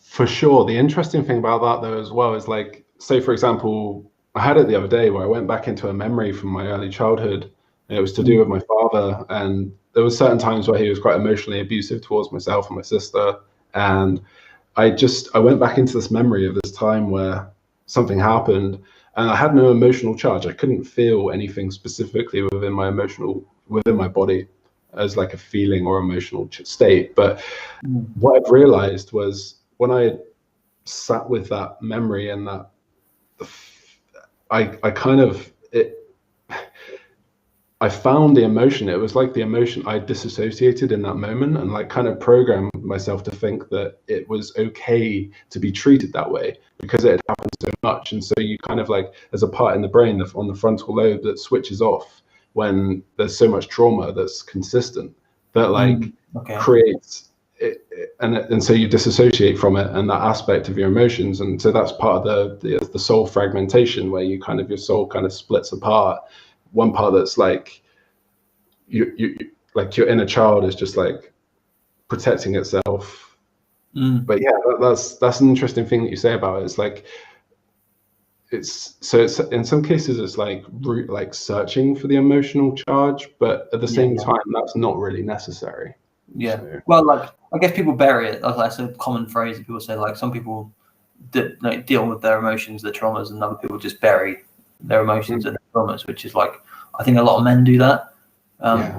For sure. The interesting thing about that though as well is like, say for example, I had it the other day where I went back into a memory from my early childhood, and it was to do with my father, and there were certain times where he was quite emotionally abusive towards myself and my sister, and I went back into this memory of this time where something happened and I had no emotional charge. I couldn't feel anything specifically within my body as like a feeling or emotional state. But what I've realized was when I sat with that memory and that, I I found the emotion. It was like the emotion I disassociated in that moment, and like kind of programmed myself to think that it was okay to be treated that way because it had happened so much. And so you kind of like, there's a part in the brain on the frontal lobe that switches off when there's so much trauma that's consistent that like creates it, and so you disassociate from it and that aspect of your emotions. And so that's part of the soul fragmentation, where you kind of, your soul kind of splits apart. One part that's like you like your inner child is just like protecting itself. But yeah, that's an interesting thing that you say about it. It's like it's in some cases it's like searching for the emotional charge, but at the same time that's not really necessary. So. Well, like I guess people bury it. That's a common phrase that people say. Like some people deal with their emotions, their traumas, and other people just bury their emotions and their traumas, which is like, I think a lot of men do that.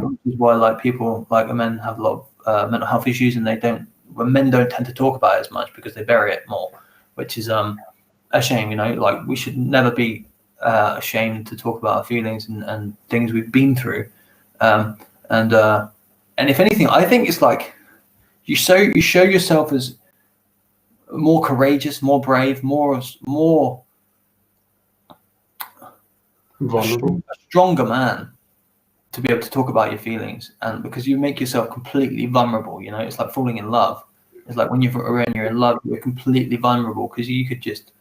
Which is why like people like men have a lot of mental health issues, and men don't tend to talk about it as much because they bury it more, which is a shame. You know, like we should never be ashamed to talk about our feelings and things we've been through. And if anything, I think it's like you show yourself as more courageous, more brave, more vulnerable, a stronger man to be able to talk about your feelings, and because you make yourself completely vulnerable. You know, it's like falling in love. It's like when you're in love, you're completely vulnerable because you could just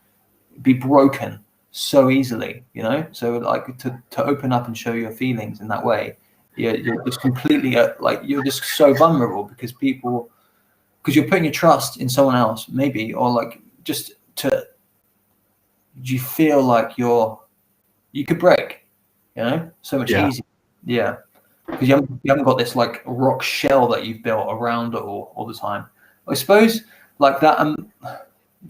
be broken so easily. You know, so like to open up and show your feelings in that way, you're just completely like you're just so vulnerable because you're putting your trust in someone else, maybe, or like just you feel like you could break, you know, so much easier. Yeah, because you haven't got this like rock shell that you've built around it all the time. I suppose like that.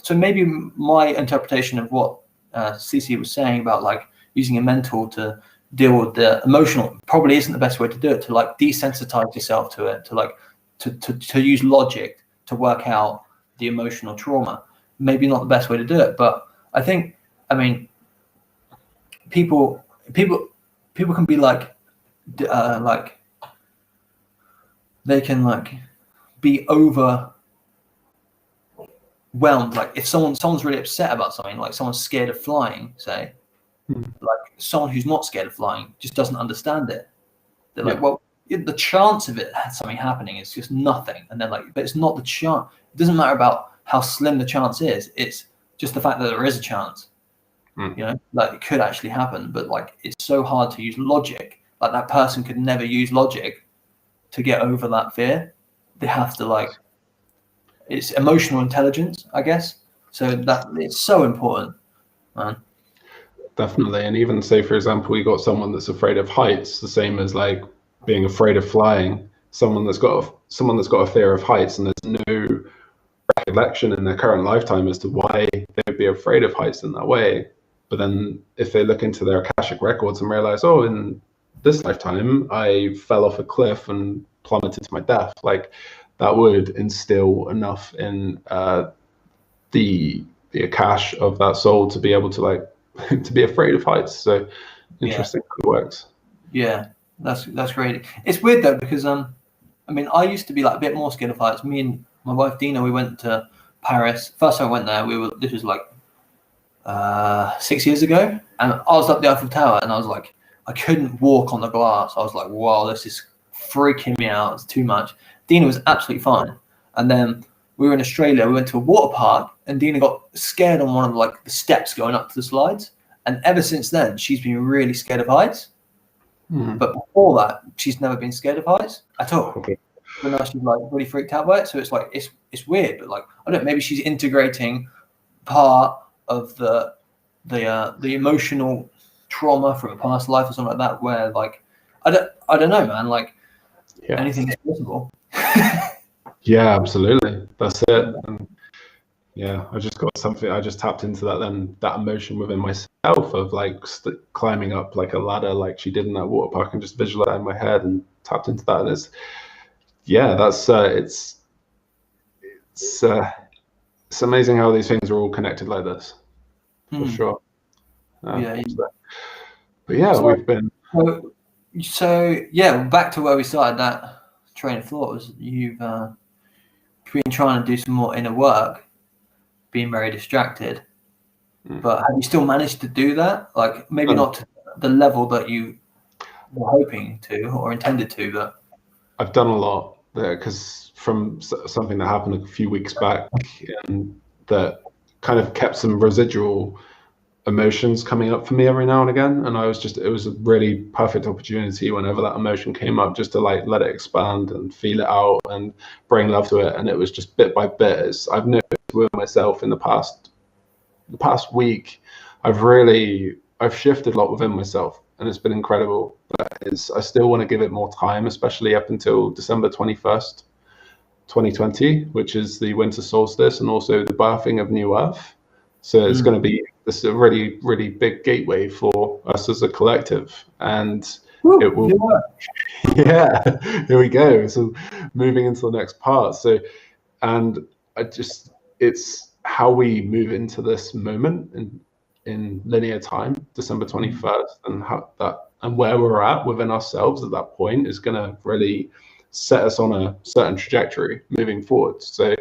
So maybe my interpretation of what CC was saying about like using a mentor to deal with the emotional probably isn't the best way to do it. To like desensitize yourself to it. To like to use logic to work out the emotional trauma. Maybe not the best way to do it, but I think, I mean, people can be like they can like be overwhelmed. Like if someone's really upset about something, like someone's scared of flying, say, like someone who's not scared of flying just doesn't understand it. They're like, well, the chance of something happening is just nothing. And they're like, but it's not the chance. It doesn't matter about how slim the chance is. It's just the fact that there is a chance. You know, like it could actually happen, but like it's so hard to use logic. Like that person could never use logic to get over that fear. They have to like, it's emotional intelligence, I guess. So that it's so important, man. Definitely. And even say, for example, you got someone that's afraid of heights, the same as like being afraid of flying. Someone that's got a fear of heights, and there's no recollection in their current lifetime as to why they would be afraid of heights in that way. But then if they look into their Akashic records and realize, oh, in this lifetime, I fell off a cliff and plummeted to my death, like that would instill enough in the Akash of that soul to be able to like to be afraid of heights. So interesting how it works. Yeah, that's great. It's weird though, because I mean, I used to be like a bit more scared of heights. Me and my wife Dina, we went to Paris. First time I went there, this was like 6 years ago, and I was up the Eiffel Tower, and I was like, I couldn't walk on the glass. I was like, wow, this is freaking me out. It's too much. Dina was absolutely fine. And then we were in Australia. We went to a water park, and Dina got scared on one of like the steps going up to the slides. And ever since then, she's been really scared of heights. But before that, she's never been scared of heights at all. Okay. But now she's like really freaked out by it. So it's like it's weird. But like I don't know, maybe she's integrating part of the emotional trauma from a past life or something like that, where like I don't know, man, like anything is possible. Yeah, absolutely, that's it. And yeah, I just tapped into that emotion within myself of like climbing up like a ladder like she did in that water park, and just visualized that in my head and tapped into that. And it's amazing how these things are all connected like this, for sure. But yeah, we've been. So yeah, back to where we started that train of thought was you've been trying to do some more inner work, being very distracted. But have you still managed to do that? Like maybe not to the level that you were hoping to or intended to, but I've done a lot there because from something that happened a few weeks back, and that kind of kept some residual emotions coming up for me every now and again, and it was a really perfect opportunity whenever that emotion came up, just to like let it expand and feel it out and bring love to it. And it was just bit by bit. I've noticed with myself in the past week, I've shifted a lot within myself, and it's been incredible. But I still want to give it more time, especially up until December 21st, 2020, which is the winter solstice and also the birthing of New Earth. So it's going to be this a really, really big gateway for us as a collective, and it will. Yeah, here we go. So moving into the next part. So, and it's how we move into this moment in linear time, December 21st, and how that and where we're at within ourselves at that point is going to really set us on a certain trajectory moving forward. So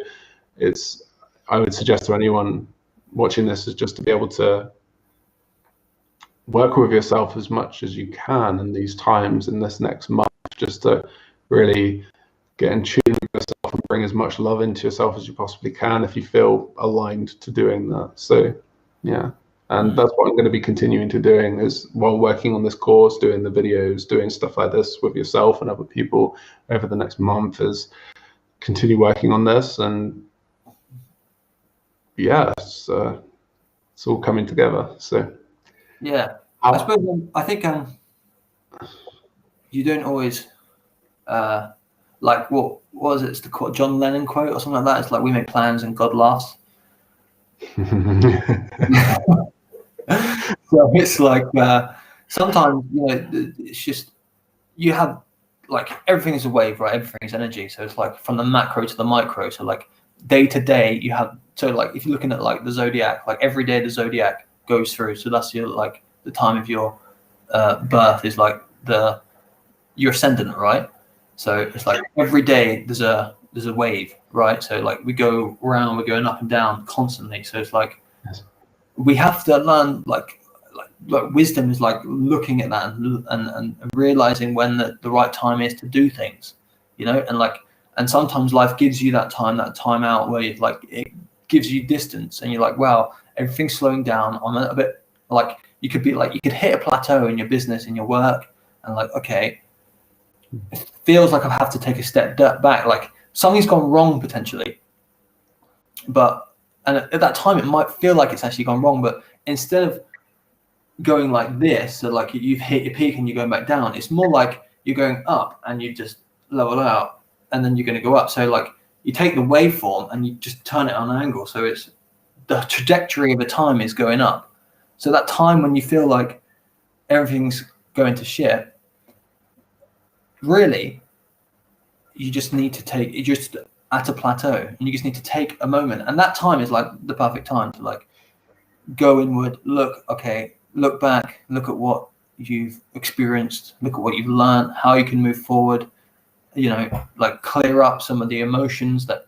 I would suggest to anyone watching this is just to be able to work with yourself as much as you can in these times, in this next month, just to really get in tune with yourself and bring as much love into yourself as you possibly can if you feel aligned to doing that. So yeah, and that's what I'm going to be continuing to doing, is while working on this course, doing the videos, doing stuff like this with yourself and other people over the next month, is continue working on this. And yeah, it's all coming together. So yeah, I suppose I think you don't always like what was it? It's the quote, John Lennon quote or something like that. It's like, we make plans and God laughs. So it's like sometimes, it's just, you have like, everything is a wave, right? Everything is energy. So it's like from the macro to the micro. So like day to day you have, so like if you're looking at like the zodiac, like every day the zodiac goes through. So that's your, like the time of your birth is like your ascendant, right? So it's like every day there's a wave, right? So like we go around, we're going up and down constantly. So it's like we have to learn like wisdom is like looking at that and realizing when the right time is to do things, and sometimes life gives you that time out where you like, it gives you distance and you're like, wow, everything's slowing down. I'm a bit like, you could hit a plateau in your business, in your work, and like, okay, it feels like I have to take a step back, like something's gone wrong potentially, and at that time it might feel like it's actually gone wrong, but instead of going like this, so like you've hit your peak and you're going back down, it's more like you're going up and you just level out and then you're going to go up. So like you take the waveform and you just turn it on an angle, so it's the trajectory of the time is going up. So that time when you feel like everything's going to shit, really you just need to you're just at a plateau and you just need to take a moment, and that time is like the perfect time to like go inward, look back, look at what you've experienced, look at what you've learned, how you can move forward, like clear up some of the emotions that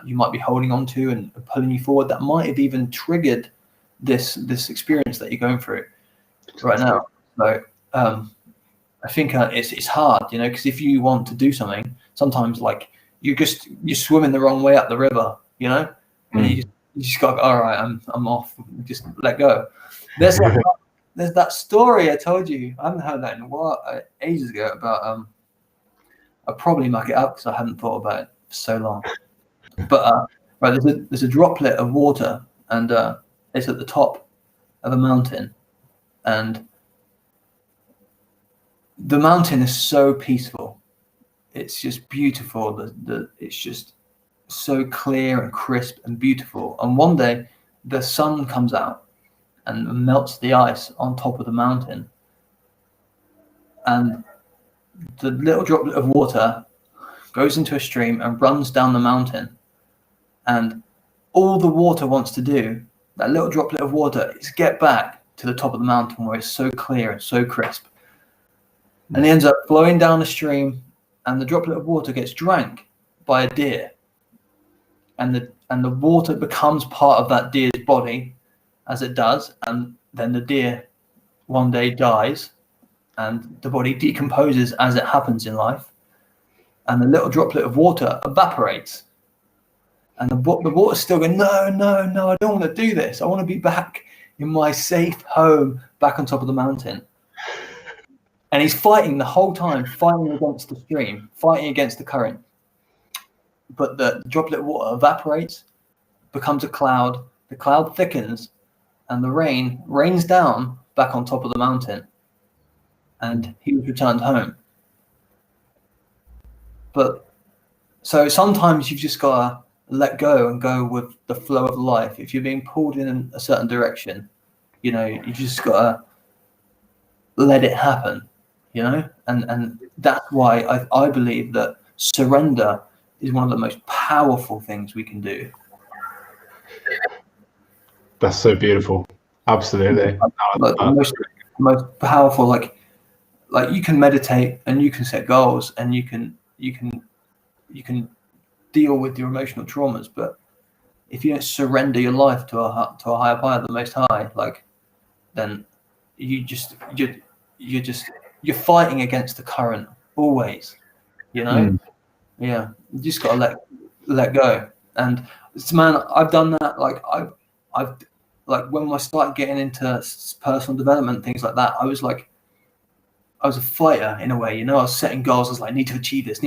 you might be holding on to and pulling you forward, that might have even triggered this experience that you're going through right now. So I think it's hard, because if you want to do something, sometimes like you're swimming the wrong way up the river, and you just got, all right, I'm off, just let go. There's that story I told you, I haven't heard that in a while, ages ago, about I'll probably muck it up because I hadn't thought about it for so long. But right, there's a droplet of water, and it's at the top of a mountain, and the mountain is so peaceful. It's just beautiful. It's just so clear and crisp and beautiful. And one day the sun comes out and melts the ice on top of the mountain, and the little droplet of water goes into a stream and runs down the mountain, and all the water wants to do, that little droplet of water, is get back to the top of the mountain where it's so clear and so crisp. and he ends up flowing down the stream, and the droplet of water gets drank by a deer, and the water becomes part of that deer's body, as it does, and then the deer one day dies, and the body decomposes as it happens in life, and the little droplet of water evaporates, and the water's still going, no, no, no, I don't want to do this. I want to be back in my safe home, back on top of the mountain. And he's fighting the whole time, fighting against the stream, fighting against the current. But the droplet of water evaporates, becomes a cloud, the cloud thickens, and the rain rains down back on top of the mountain. And he was returned home. But so sometimes you've just got to let go and go with the flow of life. If you're being pulled in a certain direction, you know, you just got to let it happen, you know? And that's why I believe that surrender is one of the most powerful things we can do. That's so beautiful. Absolutely. Like the most powerful, like you can meditate and you can set goals and you can deal with your emotional traumas, but if you don't surrender your life to a higher power, the Most High, like, then you're fighting against the current always, you know. Yeah, you just gotta let go. And man, I've done that. Like I've like when I started getting into personal development, things like that, I was a fighter in a way, you know. I was setting goals. I was like, need to achieve this,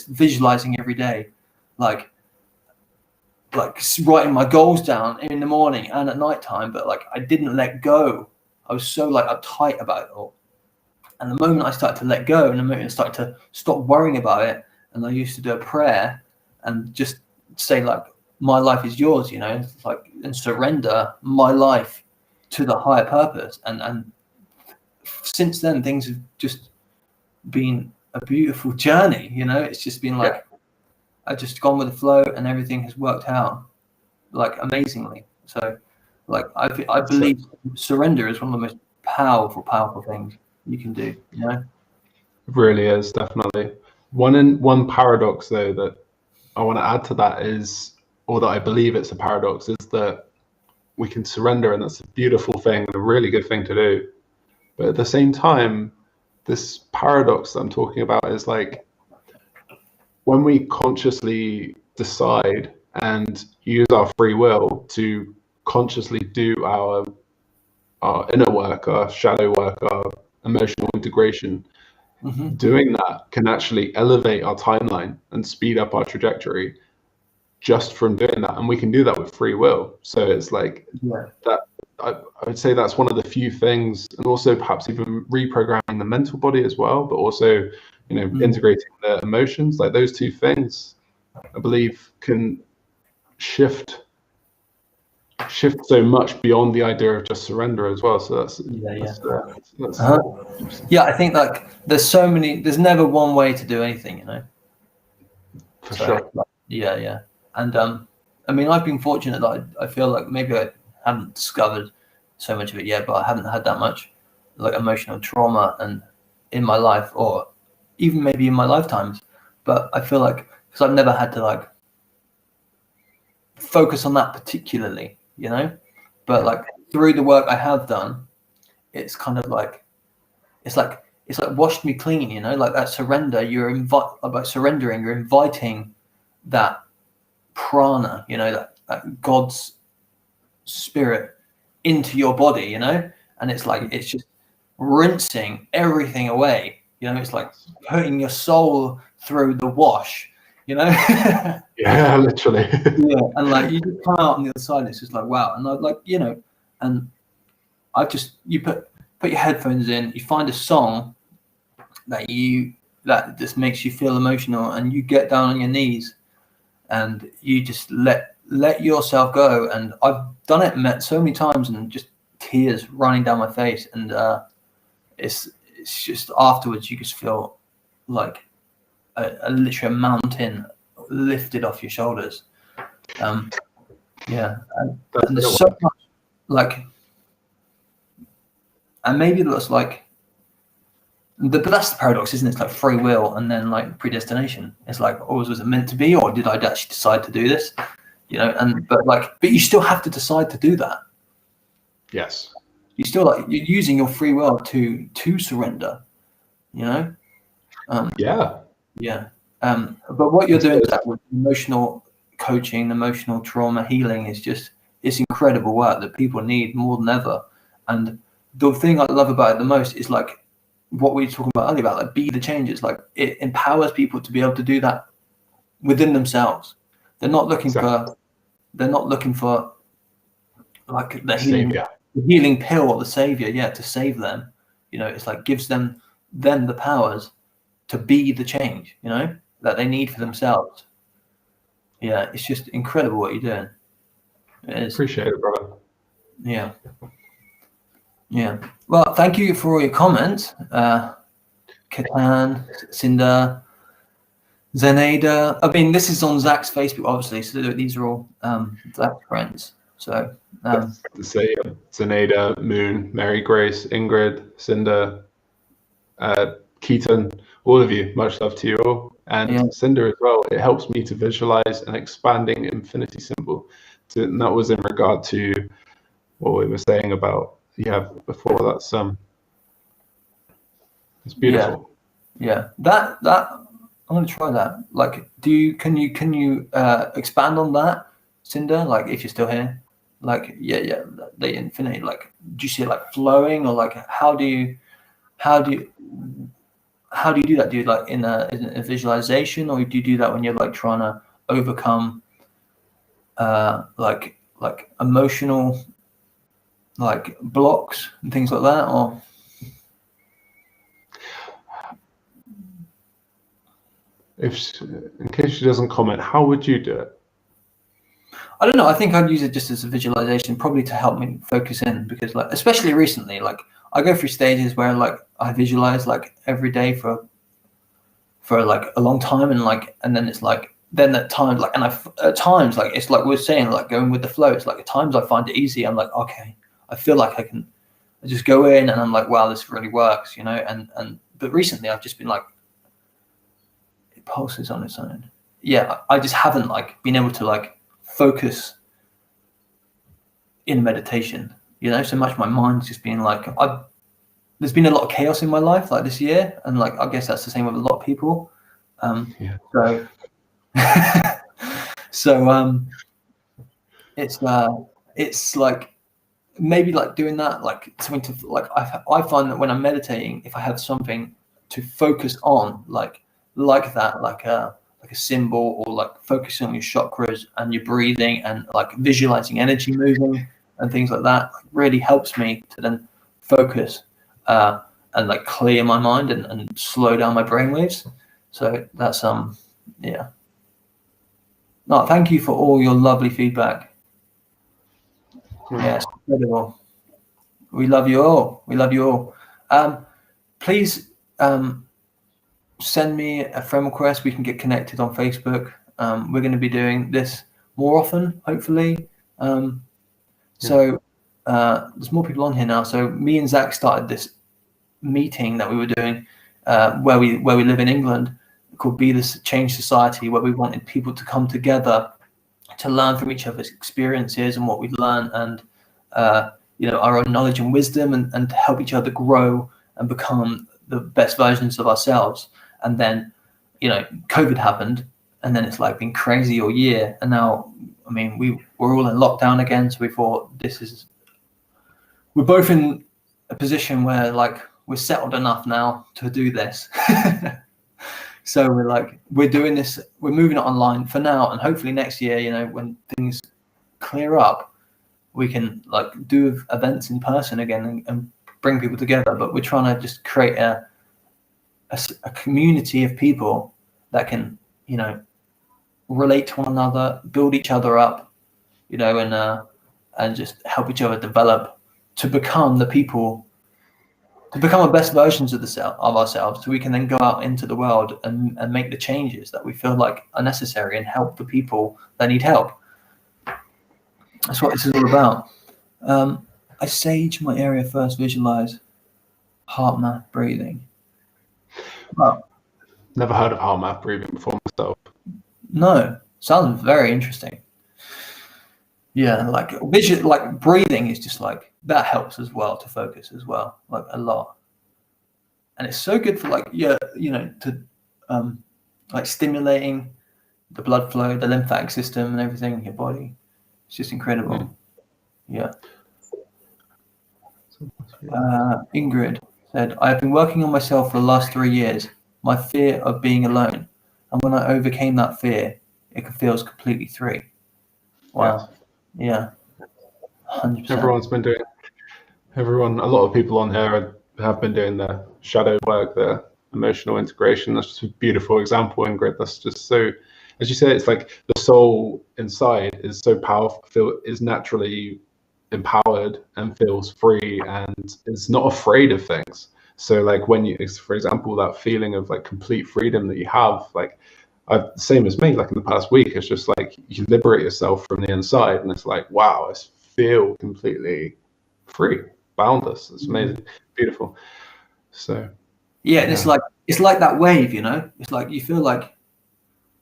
visualizing every day, like writing my goals down in the morning and at night time. But like, I didn't let go. I was so like uptight about it all. And the moment I started to let go, and the moment I started to stop worrying about it, and I used to do a prayer and just say like, my life is yours, you know, like, and surrender my life to the higher purpose. And since then, things have just been a beautiful journey, you know. It's just been like, I've just gone with the flow, and everything has worked out like amazingly. So like, I believe surrender is one of the most powerful things you can do, you know. It really is, definitely. One paradox though that I want to add to that is, or that I believe it's a paradox, is that we can surrender, and that's a beautiful thing and a really good thing to do. But at the same time, this paradox that I'm talking about is like, when we consciously decide and use our free will to consciously do our inner work, our shadow work, our emotional integration, doing that can actually elevate our timeline and speed up our trajectory just from doing that. And we can do that with free will. So it's like that. I would say that's one of the few things, and also perhaps even reprogramming the mental body as well, but also, you know, integrating the emotions. Like, those two things, I believe, can shift so much beyond the idea of just surrender as well. So that's yeah, I think like there's never one way to do anything, you know. For sure. Yeah. And I mean, I've been fortunate that I feel like maybe I haven't discovered so much of it yet, but I haven't had that much like emotional trauma and in my life, or even maybe in my lifetimes. But I feel like, because I've never had to like focus on that particularly, you know. But like, through the work I have done, it's kind of like, it's like washed me clean, you know. Like that surrender, by surrendering, you're inviting that prana, you know, that God's spirit into your body, you know. And it's like, it's just rinsing everything away, you know. It's like putting your soul through the wash, you know. Yeah, literally. Yeah, and like, you just come out on the other side, it's just like, wow. And I like, you know, and you put your headphones in, you find a song that just makes you feel emotional, and you get down on your knees and you just let yourself go. And I've done it so many times, and just tears running down my face, and it's just afterwards you just feel like literally a mountain lifted off your shoulders. And there's so much, like, and maybe that's like But that's the paradox, isn't it? It's like free will and then like predestination. It's like, oh, was it meant to be, or did I actually decide to do this? You know, but you still have to decide to do that. Yes. You still you're using your free will to surrender. You know. Yeah. But what you're doing, Zach, with emotional coaching, emotional trauma healing is it's incredible work that people need more than ever. And the thing I love about it the most is like what we were talking about earlier about like be the changes. Like it empowers people to be able to do that within themselves. They're not looking for like the healing pill or the savior, to save them. You know, it's like gives them the powers to be the change, you know, that they need for themselves. Yeah, it's just incredible what you're doing. It is. Appreciate it, brother. Yeah. Well, thank you for all your comments. Katan, Cinder, Zenaida. I mean, this is on Zach's Facebook, obviously, so these are all Zach's friends. So to say Zenaida, Moon, Mary Grace, Ingrid, Cinder, Keaton, all of you, much love to you all. And Cinder as well. It helps me to visualize an expanding infinity symbol. And that was in regard to what we were saying about before. That's it's beautiful. Yeah. That I'm gonna try that. Like, can you expand on that, Cinder? Like, if you're still here, like, the infinity. Like, do you see it like flowing, or like how do you do that? Do you like in a visualization, or do you do that when you're like trying to overcome like emotional like blocks and things like that? Or in case she doesn't comment, how would you do it? I don't know. I think I'd use it just as a visualization, probably to help me focus in, because like especially recently, like I go through stages where like I visualize like every day for like a long time, and then it's like then at times like at times like it's like we're saying like going with the flow. It's like at times I find it easy. I'm like, okay, I feel like I just go in and I'm like, wow, this really works, you know. And but recently I've just been like, it pulses on its own. Yeah, I just haven't like been able to like focus in meditation, you know, so much. My mind's just been like, there's been a lot of chaos in my life like this year, and like I guess that's the same with a lot of people. So it's like maybe like doing that, like something to like I find that when I'm meditating, if I have something to focus on like that, like a symbol, or like focusing on your chakras and your breathing and like visualizing energy moving and things like that, like, really helps me to then focus and like clear my mind and slow down my brainwaves. So that's yeah. No, thank you for all your lovely feedback. Yes, incredible. We love you all. Please send me a friend request. We can get connected on Facebook. We're going to be doing this more often, hopefully. So there's more people on here now. So me and Zach started this meeting that we were doing where we live in England, called Be This Change Society, where we wanted people to come together to learn from each other's experiences and what we've learned, and our own knowledge and wisdom, and to help each other grow and become the best versions of ourselves. And then, COVID happened, and then it's like been crazy all year. And now, I mean, we're all in lockdown again. So we thought we're both in a position where like we're settled enough now to do this. So we're doing this, we're moving it online for now. And hopefully next year, when things clear up, we can like do events in person again and bring people together. But we're trying to just create a community of people that can, relate to one another, build each other up, and just help each other develop to become the people, to become the best versions of ourselves, so we can then go out into the world and make the changes that we feel like are necessary and help the people that need help. That's what this is all about. I sage my area first, visualize, heart math, breathing. Wow. Never heard of heart mouth breathing before myself. No, sounds very interesting. Yeah, like vision, like breathing is just like that helps as well to focus as well, like a lot. And it's so good for like to like stimulating the blood flow, the lymphatic system, and everything in your body. It's just incredible. Yeah. Ingrid said, "I have been working on myself for the last 3 years. My fear of being alone, and when I overcame that fear, it feels completely free." Wow. Yes. Yeah. 100%. Everyone's been doing. A lot of people on here have been doing their shadow work, their emotional integration. That's just a beautiful example, Ingrid. That's just so, as you say, it's like the soul inside is so powerful, is naturally empowered and feels free and is not afraid of things. So like when you, for example, that feeling of like complete freedom that you have, like same as me, like in the past week, it's just like you liberate yourself from the inside and it's like, wow, I feel completely free, boundless. It's amazing, beautiful. So yeah, and it's like that wave, it's like you feel like,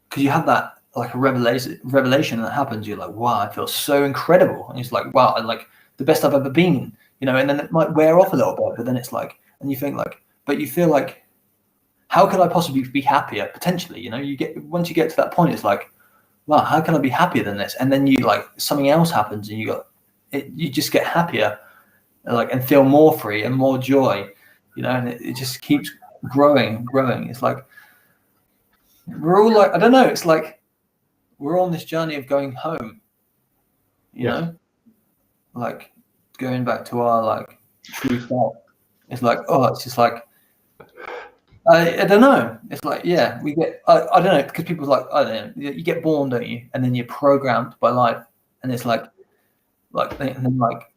because you have that like a revelation that happens, you're like, wow, I feel so incredible, and it's like, wow, I'm like the best I've ever been, and then it might wear off a little bit, but then it's like, and you think like, but you feel like, how could I possibly be happier potentially? You get, once you get to that point, it's like, wow, how can I be happier than this? And then you like something else happens and you just get happier, like, and feel more free and more joy, and it just keeps growing. It's like we're all like, I don't know, it's like we're on this journey of going home, you know, like going back to our like true self. It's like, oh, it's just like, I don't know. It's like, yeah, we get, I don't know, because people's like, I don't know, you get born, don't you? And then you're programmed by life, and it's like, and then like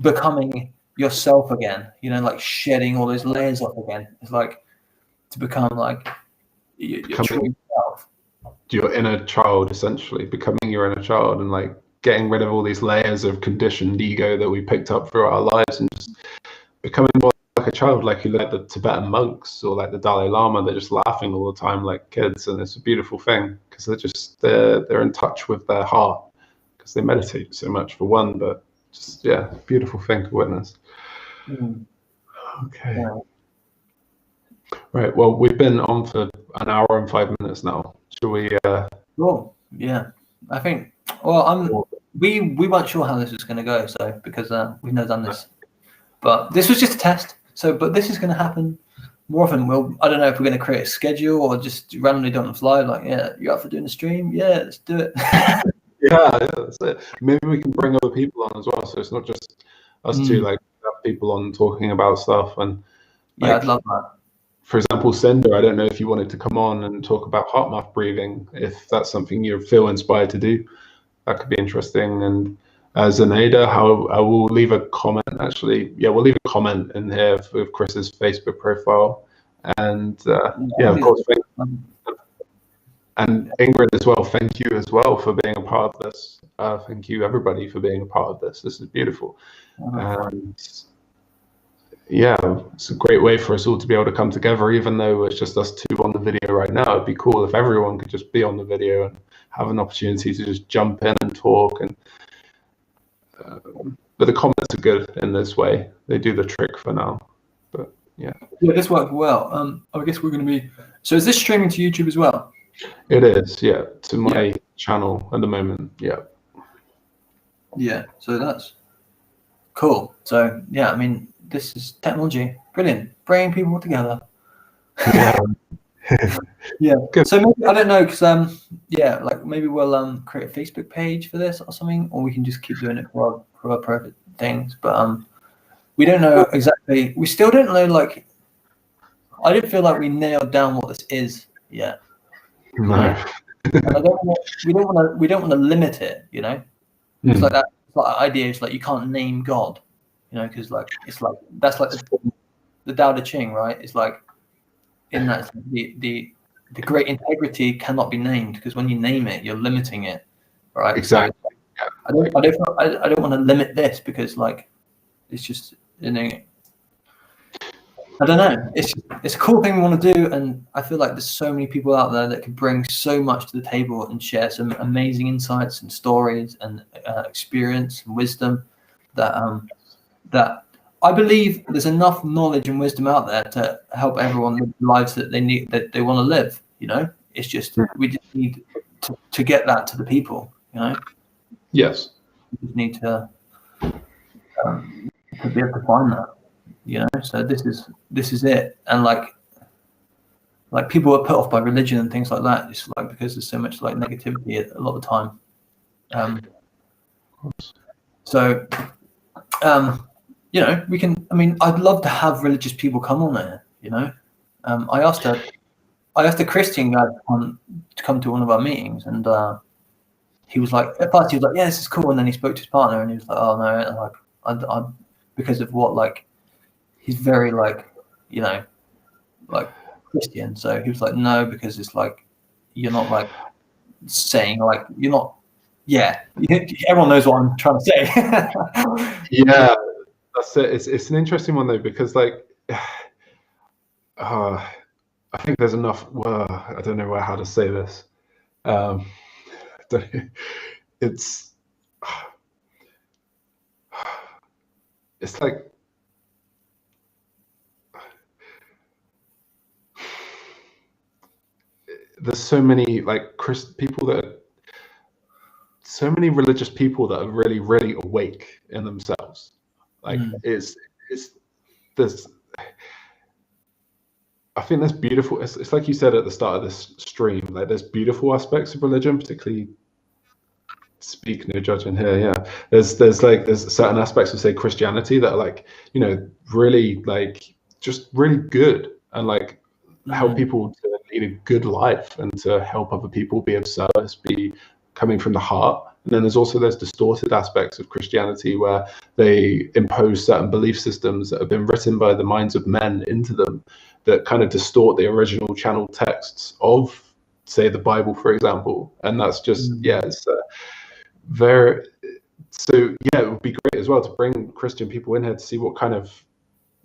becoming yourself again, like shedding all those layers off again. It's like to become like your true self. Your inner child, essentially becoming your inner child, and like getting rid of all these layers of conditioned ego that we picked up throughout our lives, and just becoming more like a child, like you look at the Tibetan monks or like the Dalai Lama. They're just laughing all the time like kids, and it's a beautiful thing because they're in touch with their heart because they meditate so much for one, but just beautiful thing to witness. Okay. Yeah. Right. Well, we've been on for an hour and 5 minutes now. Should we? Cool. Yeah. I think. Well, we weren't sure how this was going to go, so because we've never done this, but this was just a test. So, but this is going to happen more often. I don't know if we're going to create a schedule or just randomly do it on the fly. Like, yeah, you're up for doing a stream? Yeah, let's do it. Yeah, that's it. Maybe we can bring other people on as well, so it's not just us two. Like, have people on talking about stuff, and like, yeah, I'd love that. For example, Cinder, I don't know if you wanted to come on and talk about heart mouth breathing, if that's something you feel inspired to do. That could be interesting. And Zenaida, I will leave a comment, actually. Yeah, we'll leave a comment in here with Chris's Facebook profile. And of course, and Ingrid as well, thank you as well for being a part of this. Thank you, everybody, for being a part of this. This is beautiful. And yeah, it's a great way for us all to be able to come together, even though it's just us two on the video right now. It'd be cool if everyone could just be on the video and have an opportunity to just jump in and talk. And but the comments are good in this way. They do the trick for now. But yeah, this worked well. I guess we're going to be. So is this streaming to YouTube as well? It is, yeah, to my channel at the moment. Yeah, so that's cool. So yeah, I mean, this is technology, brilliant, bringing people together. Yeah. Good. So maybe, I don't know, because like maybe we'll create a Facebook page for this or something, or we can just keep doing it for our private things. But we don't know exactly. We still don't know. Like, I don't feel like we nailed down what this is yet. No. And we don't want to limit it. It's like that. It's like idea. It's like you can't name God. Because like it's like that's like the Tao Te Ching, right? It's like in that the great integrity cannot be named, because when you name it, you're limiting it, right? Exactly. So I don't want to limit this, because like it's just I don't know. It's a cool thing we want to do, and I feel like there's so many people out there that could bring so much to the table and share some amazing insights and stories and experience and wisdom that I believe there's enough knowledge and wisdom out there to help everyone live the lives that they want to live. It's just we just need to get that to the people. Yes. We just need to be able to find that. So this is it. And like people are put off by religion and things like that, just like because there's so much like negativity a lot of the time. So we can. I mean, I'd love to have religious people come on there. I asked a Christian guy to come to one of our meetings, and he was like, at first he was like, yeah, this is cool, and then he spoke to his partner, and he was like, oh no, like I because of what, like, he's very like Christian, so he was like, no, because it's like you're not like saying like you're not. Yeah, everyone knows what I'm trying to say. Yeah, that's it. It's an interesting one though, because like I think there's enough. Well, I don't know how to say this. It's like there's so many like so many religious people that are really, really awake in themselves. Like I think there's beautiful. It's like you said at the start of this stream. Like there's beautiful aspects of religion, particularly. Speak no judgment here. Yeah, there's certain aspects of, say, Christianity that are like, really like just really good and like help people to lead a good life and to help other people, be of service, be coming from the heart. And then there's also those distorted aspects of Christianity where they impose certain belief systems that have been written by the minds of men into them that kind of distort the original channel texts of, say, the Bible, for example. And that's just it's very. So yeah, it would be great as well to bring Christian people in here to see what kind of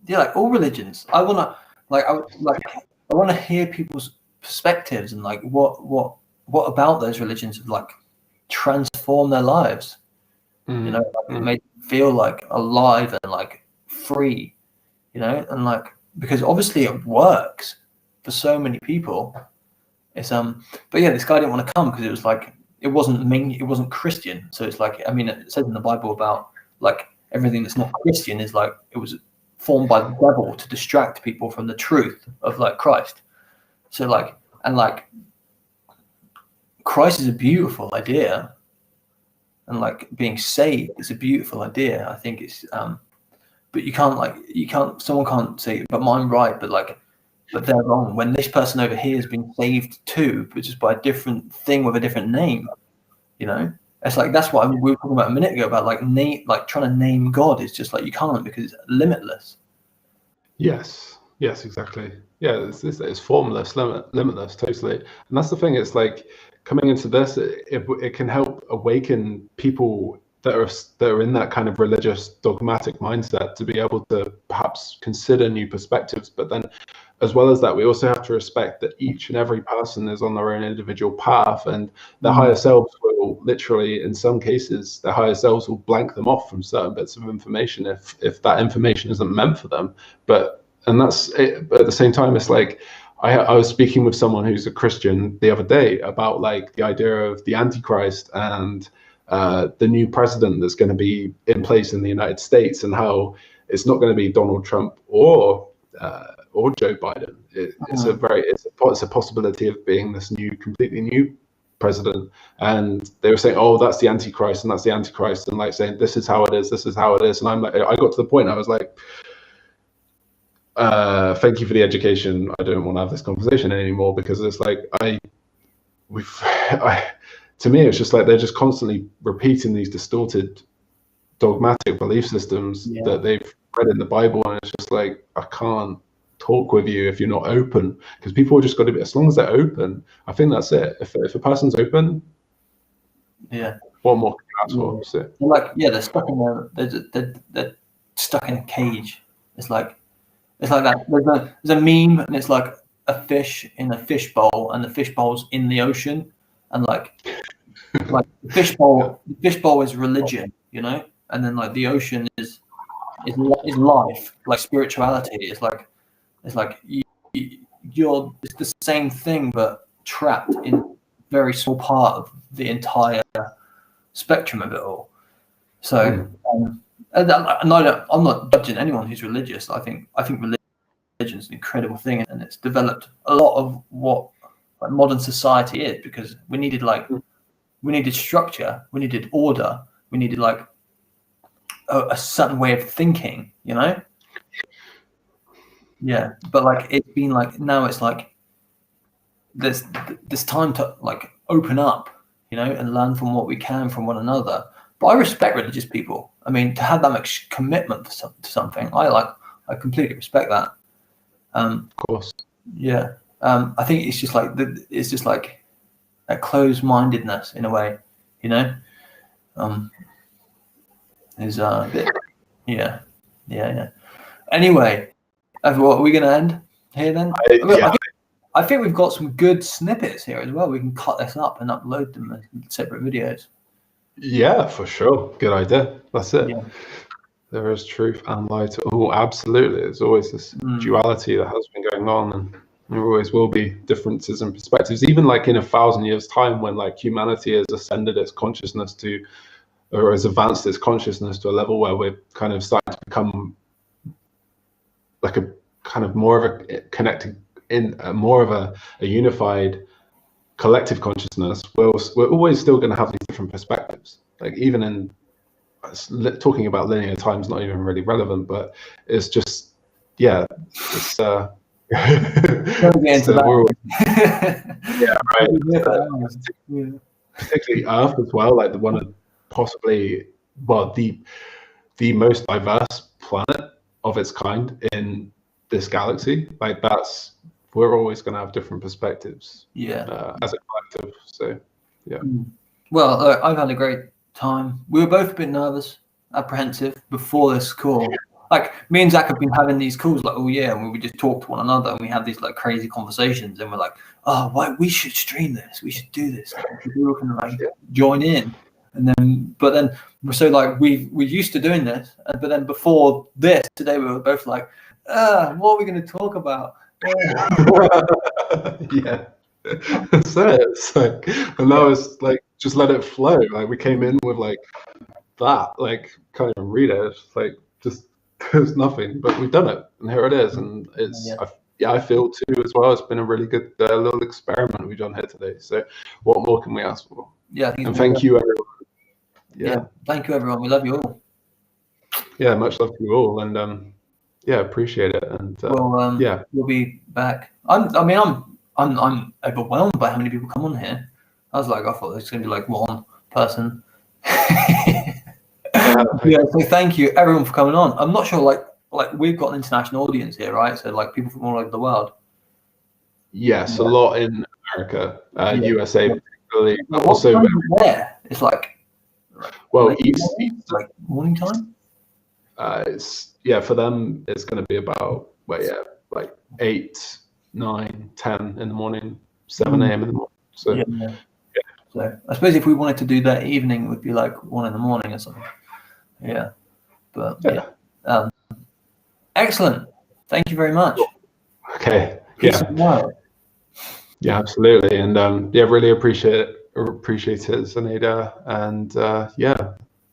like all religions. I want to hear people's perspectives and like what about those religions have like transformed their lives. It made them feel like alive and like free. And like because obviously it works for so many people. It's but yeah, this guy didn't want to come because it was like it wasn't Christian. So it's like, I mean, it says in the Bible about like everything that's not Christian is like it was formed by the devil to distract people from the truth of like Christ. So like, and like Christ is a beautiful idea, and like being saved is a beautiful idea. I think it's but someone can't say, but mine right, but they're wrong. When this person over here has been saved too, but just by a different thing with a different name, it's like that's what we were talking about a minute ago about like trying to name God is just like you can't because it's limitless. Yes, exactly. Yeah, it's formless, limitless, totally. And that's the thing. It's like coming into this, it can help awaken people that are in that kind of religious dogmatic mindset to be able to perhaps consider new perspectives. But then, as well as that, we also have to respect that each and every person is on their own individual path, and their higher selves will literally, in some cases, their higher selves will blank them off from certain bits of information if that information isn't meant for them. And that's it. But at the same time, it's like I was speaking with someone who's a Christian the other day about like the idea of the Antichrist and the new president that's going to be in place in the United States, and how it's not going to be Donald Trump or Joe Biden. It's a possibility of being this completely new president. And they were saying, oh, that's the Antichrist, and that's the Antichrist, and like saying this is how it is, and I'm like, I got to the point I was like, thank you for the education. I don't want to have this conversation anymore, because it's like to me, it's just like they're just constantly repeating these distorted dogmatic belief systems that they've read in the Bible, and it's just like I can't talk with you if you're not open, because people have just got to be, as long as they're open, I think that's it. If a person's open, what more can you ask for? So. Like they're stuck in they're stuck in a cage. It's like It's like that. There's a meme, and it's like a fish in a fish bowl, and the fish bowl's in the ocean, and like the fish bowl is religion, you know, and then like the ocean is life, like spirituality. It's like it's the same thing, but trapped in a very small part of the entire spectrum of it all. So, I'm not judging anyone who's religious. I think religion is an incredible thing, and it's developed a lot of what like modern society is, because we needed structure, we needed order, we needed like a certain way of thinking, you know. Yeah, but like it's been like now it's like there's time to like open up, you know, and learn from what we can from one another. But I respect religious people. I mean, to have that much commitment to something, I completely respect that. Of course. Yeah. I think it's just like a closed-mindedness in a way, you know. Is a bit, yeah. Anyway, what are we going to end here then? I think we've got some good snippets here as well. We can cut this up and upload them as separate videos. Yeah, for sure. Good idea. That's it. Yeah. There is truth and light. Oh, absolutely. There's always this duality that has been going on, and there always will be differences in perspectives. Even like in 1,000 years' time, when like humanity has ascended its consciousness to, or has advanced its consciousness to a level where we're kind of starting to become like a kind of more of a connected in more of a unified collective consciousness, we're always still going to have these different perspectives. Like even in talking about linear time is not even really relevant, but it's just, yeah, it's yeah, right. Particularly Earth as well, like the one of possibly, well, the most diverse planet of its kind in this galaxy. Like we're always going to have different perspectives. Yeah. As a collective. So, yeah. Well, I've had a great time. We were both a bit nervous, apprehensive before this call. Like me and Zach have been having these calls like all year, and we would just talk to one another, and we have these like crazy conversations, and we're like, oh, why we should stream this, we should do this, people can like join in. But then so like we used to doing this, but then before this today we were both like, what are we going to talk about? Yeah. So it's like, and now it's like just let it flow. Like we came in with like that, like can't even read it. It's like just there's nothing, but we've done it, and here it is. And it's I feel too as well. It's been a really good little experiment we've done here today. So what more can we ask for? Yeah, and thank you everyone. Yeah, thank you everyone. We love you all. Yeah, much love to you all, and yeah, appreciate it. And yeah, we'll be back. I'm overwhelmed by how many people come on here. I thought it's gonna be like one person. Yeah, so thank you everyone for coming on. I'm not sure, like we've got an international audience here, right? So like people from all over the world. Yes, a lot in America, USA particularly. Also, where it's like, well, east like morning time. It's for them it's going to be about like 8, 9, 10 in the morning, 7 a.m. in the morning. So so I suppose if we wanted to do that evening, it would be like 1 in the morning or something. Yeah, but excellent. Thank you very much. Okay. Yeah, absolutely. And really appreciate it, Zaneda. And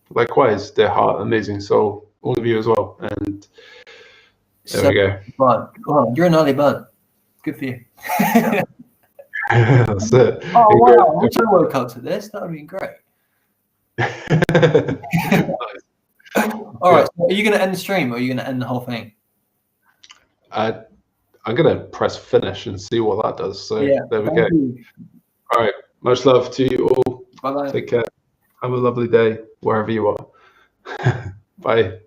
likewise, their heart, amazing soul, all of you as well. And there we go. Oh, you're an early bird. Good for you. That's it. Oh, wow. I wish I woke up to this. That would have been great. Nice. All right. So are you going to end the stream, or are you going to end the whole thing? I'm going to press finish and see what that does. So there we go. All right. Much love to you all. Bye-bye. Take care. Have a lovely day wherever you are. Bye.